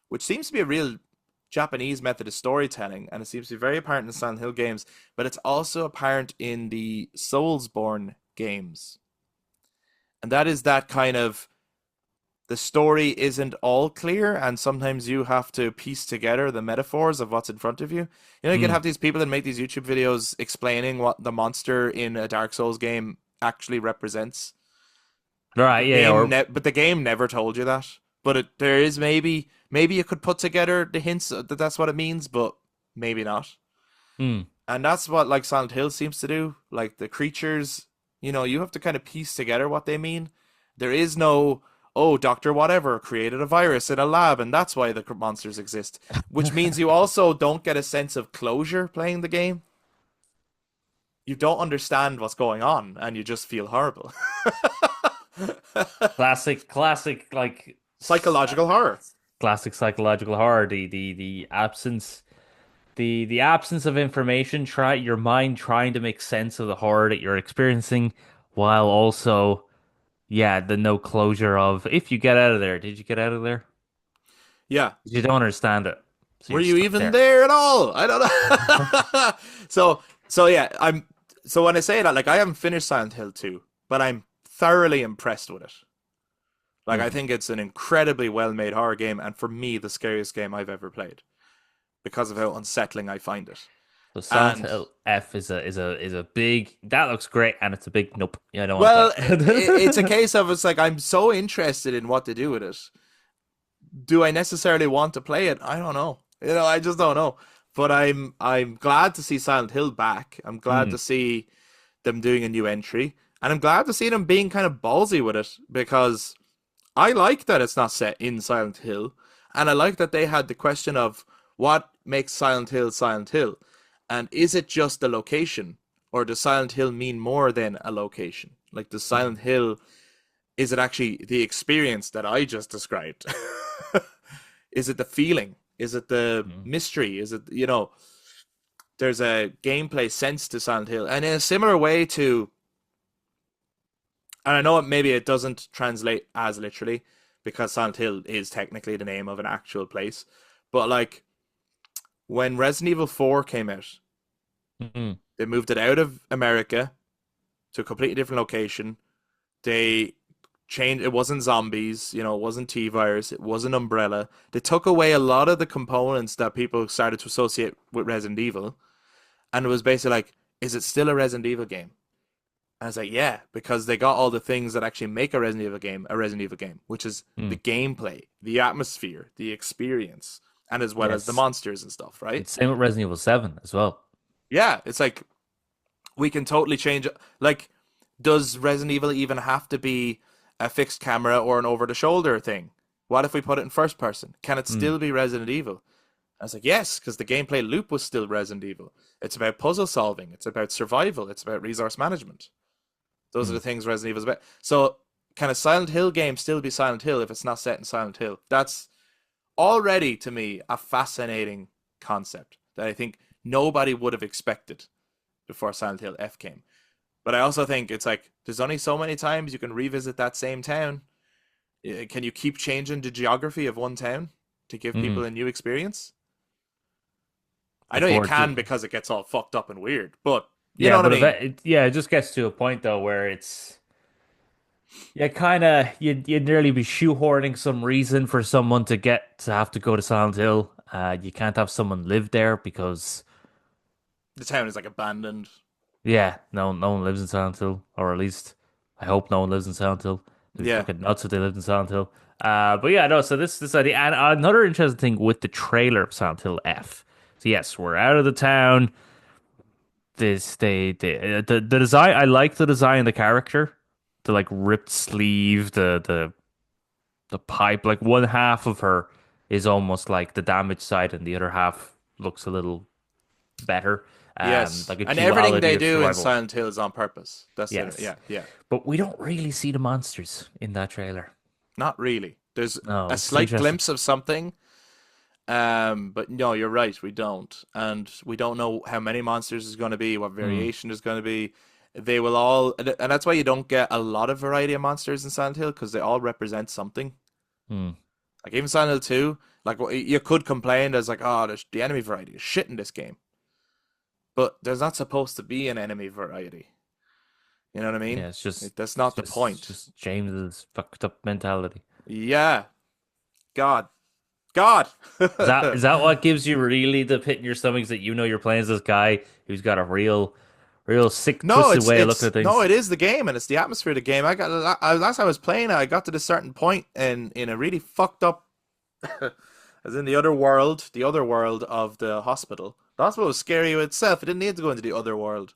which seems to be a real Japanese method of storytelling, and it seems to be very apparent in the Silent Hill games, but it's also apparent in the Soulsborne games. And that is that kind of the story isn't all clear, and sometimes you have to piece together the metaphors of what's in front of you. You know, you can
Mm.
have these people that make these YouTube videos explaining what the monster in a Dark Souls game actually represents.
Right, yeah, or
But the game never told you that. But there is maybe you could put together the hints that that's what it means, but maybe not.
mm.
And that's what like Silent Hill seems to do. Like the creatures, you have to kind of piece together what they mean. There is no, oh, Doctor Whatever created a virus in a lab, and that's why the monsters exist. Which means you also don't get a sense of closure playing the game. You don't understand what's going on, and you just feel horrible.
Classic, like
Psychological horror.
classic psychological horror. The absence, the absence of information. Try your mind trying to make sense of the horror that you're experiencing, while also, yeah, the no closure of if you get out of there. Did you get out of there?
Yeah.
You don't understand it, so
Were
you're
you
stuck
even
there.
there at all? I don't know. So yeah, so when I say that, like I haven't finished Silent Hill 2, but I'm thoroughly impressed with it. Like I
Mm.
think it's an incredibly well-made horror game, and for me, the scariest game I've ever played because of how unsettling I find it.
So Silent
And
Hill F is a big. That looks great, and it's a big nope. Yeah, I don't want
well, it's a
that.
case of it's like I'm so interested in what to do with it. Do I necessarily want to play it? I don't know. I just don't know. But I'm glad to see Silent Hill back. I'm glad
Mm,
to see them doing a new entry, and I'm glad to see them being kind of ballsy with it because I like that it's not set in Silent Hill, and I like that they had the question of what makes Silent Hill, and is it just the location, or does Silent Hill mean more than a location? Like, does
mm,
Silent Hill is it actually the experience that I just described? Is it the feeling? Is it the
mm.
mystery? Is it, there's a gameplay sense to Silent Hill. And in a similar way to, and I know maybe it doesn't translate as literally because Silent Hill is technically the name of an actual place. But like when Resident Evil 4 came out,
Mm.
they moved it out of America to a completely different location. They changed, it wasn't zombies, it wasn't T-virus, it wasn't Umbrella. They took away a lot of the components that people started to associate with Resident Evil, and it was basically like, is it still a Resident Evil game? And I was like, yeah, because they got all the things that actually make a Resident Evil game a Resident Evil game, which is the
Mm.
gameplay, the atmosphere, the experience, and as well as the
Yes.
monsters and stuff, right?
It's same with Resident Evil 7 as well.
Yeah, it's like we can totally change it. Like, does Resident Evil even have to be a fixed camera or an over the shoulder thing? What if we put it in first person? Can it
Mm.
still be Resident Evil? I was like, yes, because the gameplay loop was still Resident Evil. It's about puzzle solving, it's about survival, it's about resource management. Those are
Mm.
the things Resident Evil is about. So, can a Silent Hill game still be Silent Hill if it's not set in Silent Hill? That's already, to me, a fascinating concept that I think nobody would have expected before Silent Hill F came. But I also think it's like there's only so many times you can revisit that same town. Can you keep changing the geography of one town to give people
Mm.
a new experience? I know you
Before
can
G
because it gets all fucked up and weird, but you know
Yeah,
what I
but
mean?
yeah, it just gets to a point though where it's yeah, kind of you'd nearly be shoehorning some reason for someone to get to have to go to Silent Hill. You can't have someone live there because
The town is like abandoned.
yeah, no one lives in Silent Hill, or at least I hope no one lives in Silent Hill. It'd be
Yeah.
fucking nuts if they lived in Silent Hill. But yeah, no. So this idea, and another interesting thing with the trailer of Silent Hill F. So yes, we're out of the town. The design. I like the design of the character, the like ripped sleeve, the pipe. Like one half of her is almost like the damaged side, and the other half looks a little better.
Yes.
Like a
And everything
duality
they
of
do in
survival.
Silent Hill is on purpose. That's it.
Yes.
Yeah, yeah.
But we don't really see the monsters in that trailer.
Not really. There's
No,
a
it's
slight
interesting.
glimpse of something, But no, you're right, we don't. And we don't know how many monsters is going to be, what
Hmm.
variation is going to be. They will all, and that's why you don't get a lot of variety of monsters in Silent Hill, because they all represent something.
Hmm.
Like even Silent Hill 2, like you could complain as like, oh, the enemy variety is shit in this game. But there's not supposed to be an enemy variety. You know what I mean?
Yeah,
Like, that's not the
it's
point.
just James's fucked up mentality.
Yeah. God. God.
Is that what gives you really the pit in your stomach? Is that you know you're playing as this guy who's got a real sick,
No,
twisted way of looking at
no,
things?
it is the game and it's the atmosphere of the game. Last time I was playing, I got to this certain point in a really fucked up, as in the other world of the hospital. The hospital was scary itself. It didn't need to go into the other world,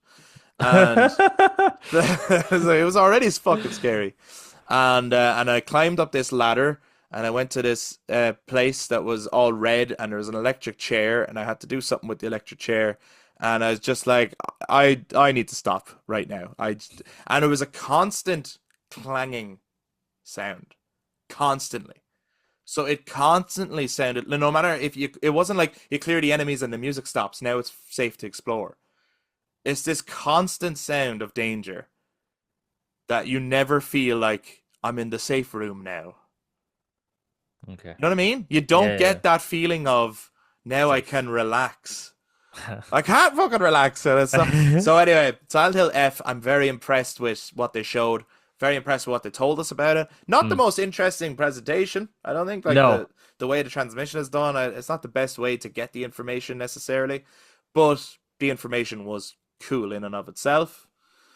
and it was already fucking scary. And I climbed up this ladder and I went to this place that was all red and there was an electric chair and I had to do something with the electric chair. And I was just like, I need to stop right now. And it was a constant clanging sound, constantly. So it constantly sounded, no matter if you, it wasn't like you clear the enemies and the music stops. Now it's safe to explore. It's this constant sound of danger that you never feel like I'm in the safe room now.
Okay.
You know what I mean? You don't
Yeah,
get that feeling of now I
safe.
can relax. I can't fucking relax. So that's not.
Yeah.
So anyway, Silent Hill F. I'm very impressed with what they showed. Very impressed with what they told us about it. Not the
Mm.
most interesting presentation. I don't think like
No.
the way the transmission is done. It's not the best way to get the information necessarily, but the information was cool in and of itself.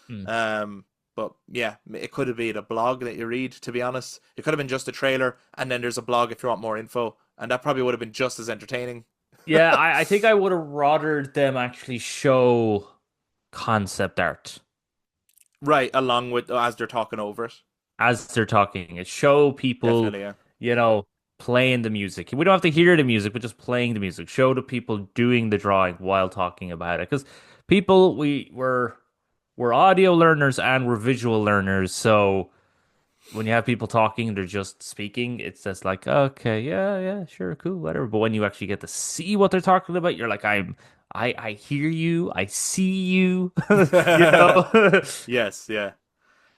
Mm.
But yeah, it could have been a blog that you read. To be honest, it could have been just a trailer, and then there's a blog if you want more info, and that probably would have been just as entertaining.
Yeah, I think I would have rather them actually show concept art
Right, along with as they're talking over it.
as they're talking. It show people,
Definitely, yeah.
you know, playing the music. We don't have to hear the music, but just playing the music. Show the people doing the drawing while talking about it. Because people, we're audio learners and we're visual learners. So when you have people talking, they're just speaking. It's just like, okay, yeah, yeah, sure, cool, whatever. But when you actually get to see what they're talking about, you're like, I hear you, I see you, you know.
Yes, yeah.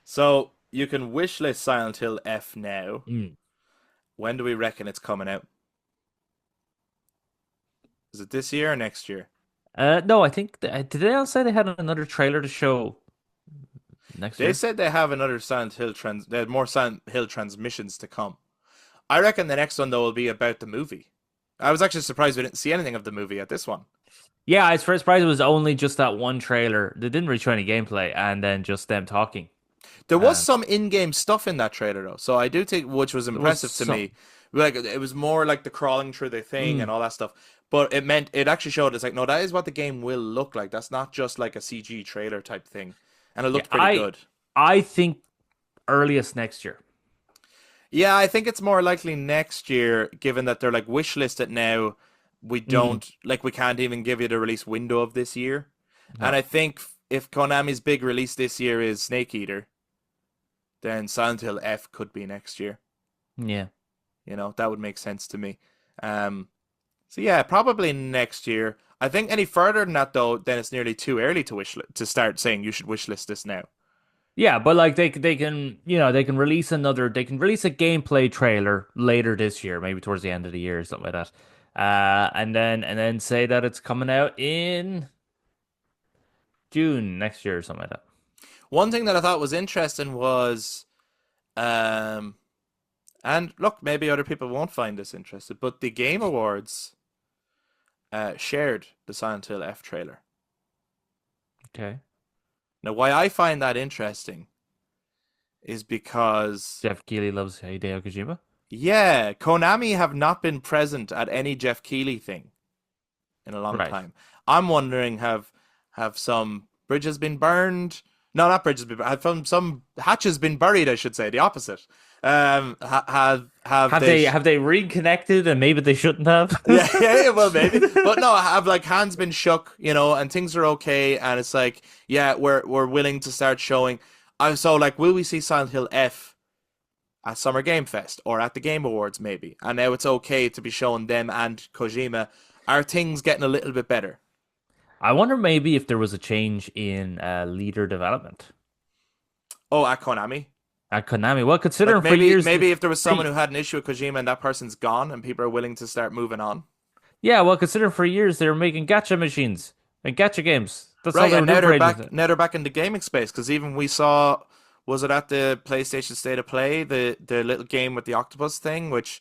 So you can wishlist Silent Hill F now.
Mm.
When do we reckon it's coming out? Is it this year or next year?
No, I think did they all say they had another trailer to show next
They
year?
said they have another Silent Hill they had more Silent Hill transmissions to come. I reckon the next one though will be about the movie. I was actually surprised we didn't see anything of the movie at this one.
Yeah, I was first surprised it was only just that one trailer. They didn't really show any gameplay, and then just them talking.
There was
Um,
some in-game stuff in that trailer though, so I do think which was
there was
impressive to
some.
me. Like it was more like the crawling through the thing
Mm,
and all that stuff. But it meant it actually showed it's like no, that is what the game will look like. That's not just like a CG trailer type thing, and it
yeah,
looked pretty good.
I think earliest next year.
Yeah, I think it's more likely next year, given that they're like wishlisted now. We
Mm,
don't like we can't even give you the release window of this year, and
no.
I think if Konami's big release this year is Snake Eater, then Silent Hill F could be next year.
Yeah.
You know, that would make sense to me. Um, so yeah, probably next year. I think any further than that though, then it's nearly too early to to start saying you should wishlist this now.
Yeah, but like they can they can release a gameplay trailer later this year, maybe towards the end of the year or something like that. And then say that it's coming out in June next year or something like that.
One thing that I thought was interesting was, um, and look, maybe other people won't find this interesting, but the Game Awards shared the Silent Hill F trailer.
Okay.
Now, why I find that interesting is because,
Jeff Keighley loves Hideo Kojima.
yeah, Konami have not been present at any Jeff Keighley thing in a long
Right.
time. I'm wondering have some bridges been burned? No, not bridges been burned. Have some hatches been buried? I should say the opposite. Have
Have
they?
they reconnected and maybe they shouldn't have?
Yeah, yeah, well, maybe, but no, have like hands been shook, you know, and things are okay, and it's like, yeah, we're willing to start showing. So like, will we see Silent Hill F at Summer Game Fest or at the Game Awards maybe, and now it's okay to be showing them and Kojima. Are things getting a little bit better?
I wonder maybe if there was a change in leader development
Oh, at Konami.
at Konami. Well,
Like
considering for
maybe
years,
maybe if there was someone who had an issue with Kojima and that person's gone and people are willing to start moving on.
yeah, well, considering for years they were making gacha machines and gacha games. That's all
Right,
they were
and now
doing for
they're
ages.
back. Now they're back in the gaming space because even we saw, was it at the PlayStation State of Play, the little game with the octopus thing, which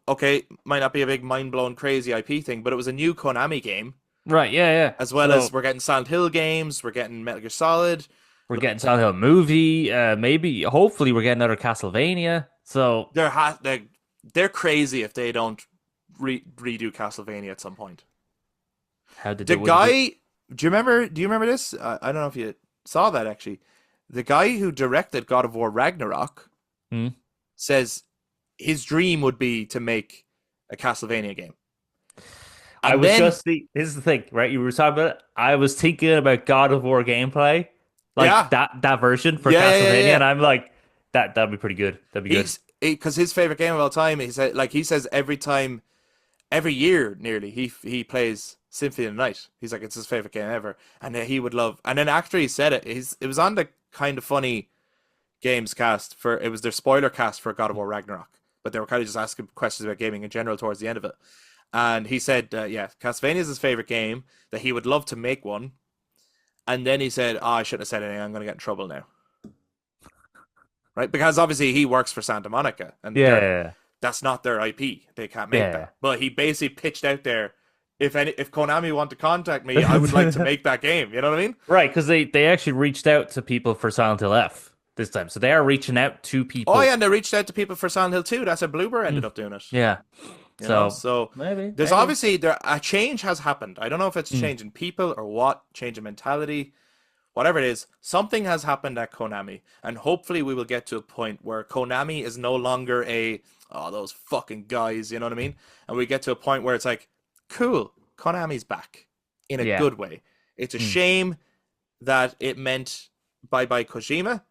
okay, might not be a big mind blowing crazy IP thing, but it was a new Konami game,
Right, yeah, yeah.
as well
So
as we're getting Silent Hill games, we're getting Metal Gear Solid.
we're getting Silent Hill movie. Maybe, hopefully, we're getting another Castlevania. So
They're crazy if they don't redo Castlevania at some point.
how did
The
they?
guy, do you remember? Do you remember this? I don't know if you saw that actually. The guy who directed God of War Ragnarok
Hmm?
says his dream would be to make a Castlevania game.
I
And
was
then,
just the. Here's the thing, right? You were talking about it. I was thinking about God of War gameplay, like
yeah,
that version for
yeah.
Castlevania, and I'm like, that'd be pretty good. That'd be good.
Because his favorite game of all time. He says every year nearly he plays Symphony of the Night. He's like it's his favorite game ever, and he would love. And then after he said it, it was on the Kind of Funny Games cast for it was their spoiler cast for God of War Ragnarok, but they were kind of just asking questions about gaming in general towards the end of it. And he said, yeah, Castlevania is his favorite game, that he would love to make one. And then he said, oh, I shouldn't have said anything. I'm going to get in trouble now. Right? Because obviously he works for Santa Monica, and
Yeah,
that's not their IP. They can't make
yeah.
that. But he basically pitched out there, if Konami want to contact me, I would like to make that game. You know what I mean?
Right, because they actually reached out to people for Silent Hill F this time, so they are reaching out to people.
Oh, yeah, and they reached out to people for Silent Hill 2. That's how Bloober ended up doing it.
Yeah.
So
maybe
there's obviously a change has happened. I don't know if it's a change in people or what, change in mentality, whatever it is. Something has happened at Konami, and hopefully we will get to a point where Konami is no longer those fucking guys, you know what I mean? And we get to a point where it's like, cool, Konami's back in a good way. It's a shame that it meant bye-bye Kojima,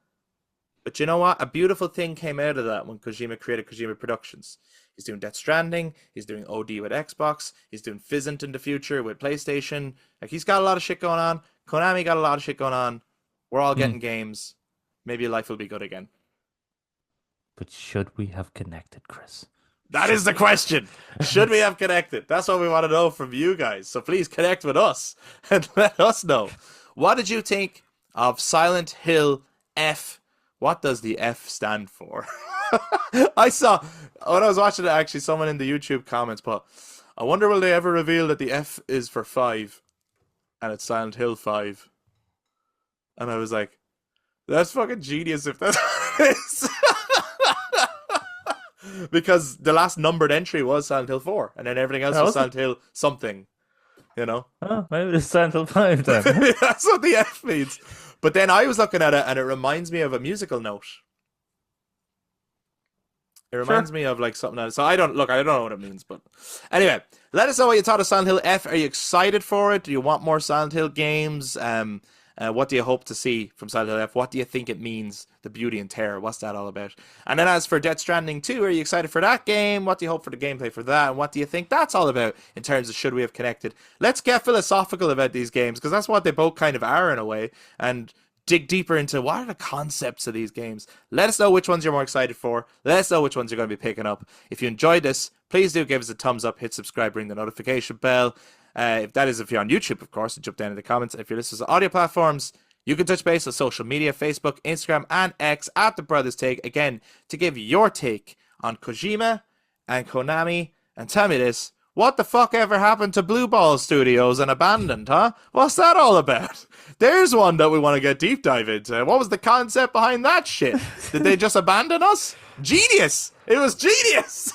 but you know what? A beautiful thing came out of that when Kojima created Kojima Productions. He's doing Death Stranding. He's doing OD with Xbox. He's doing Fizzant in the future with PlayStation. Like, he's got a lot of shit going on. Konami got a lot of shit going on. We're all getting games. Maybe life will be good again.
But should we have connected, Chris?
That is the question. Should we have connected? That's what we want to know from you guys. So please connect with us and let us know. What did you think of Silent Hill F? What does the F stand for? I saw, when I was watching it, actually, someone in the YouTube comments put, I wonder will they ever reveal that the F is for 5 and it's Silent Hill 5? And I was like, that's fucking genius if that's what it is. Because the last numbered entry was Silent Hill 4 and then everything else was Silent Hill something, you know?
Oh, maybe it's Silent Hill 5 then.
That's what the F means. But then I was looking at it and it reminds me of a musical note. It reminds me of like something else. So I don't know what it means, but anyway, let us know what you thought of Silent Hill F. Are you excited for it? Do you want more Silent Hill games? What do you hope to see from Silent Hill F? What do you think it means? The beauty and terror. What's that all about? And then as for Death Stranding 2, are you excited for that game? What do you hope for the gameplay for that? And what do you think that's all about in terms of should we have connected? Let's get philosophical about these games because that's what they both kind of are in a way. And dig deeper into what are the concepts of these games. Let us know which ones you're more excited for. Let us know which ones you're going to be picking up. If you enjoyed this, please do give us a thumbs up, hit subscribe, ring the notification bell. If you're on YouTube, of course, jump down in the comments. If you're listening to audio platforms, you can touch base on social media, Facebook, Instagram, and X at The Brothers Take, again, to give your take on Kojima and Konami. And tell me this, what the fuck ever happened to Blue Ball Studios and abandoned, huh? What's that all about? There's one that we want to get deep dive into. What was the concept behind that shit? Did they just abandon us? Genius! It was genius!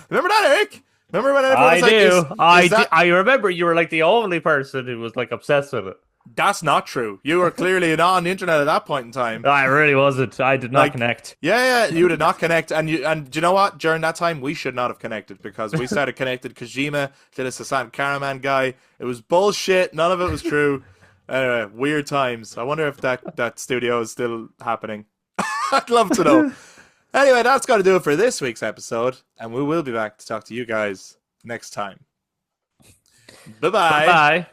Remember that, Eric? Remember when everyone was
I remember you were like the only person who was like obsessed with it.
That's not true. You were clearly not on the internet at that point in time.
I really wasn't. I did not connect.
Yeah, you did not connect. And do you know what? During that time, we should not have connected because we started connected Kojima to this Hassan Karaman guy. It was bullshit. None of it was true. Anyway, weird times. I wonder if that studio is still happening. I'd love to know. Anyway, that's got to do it for this week's episode, and we will be back to talk to you guys next time. Bye
Bye
bye.
bye.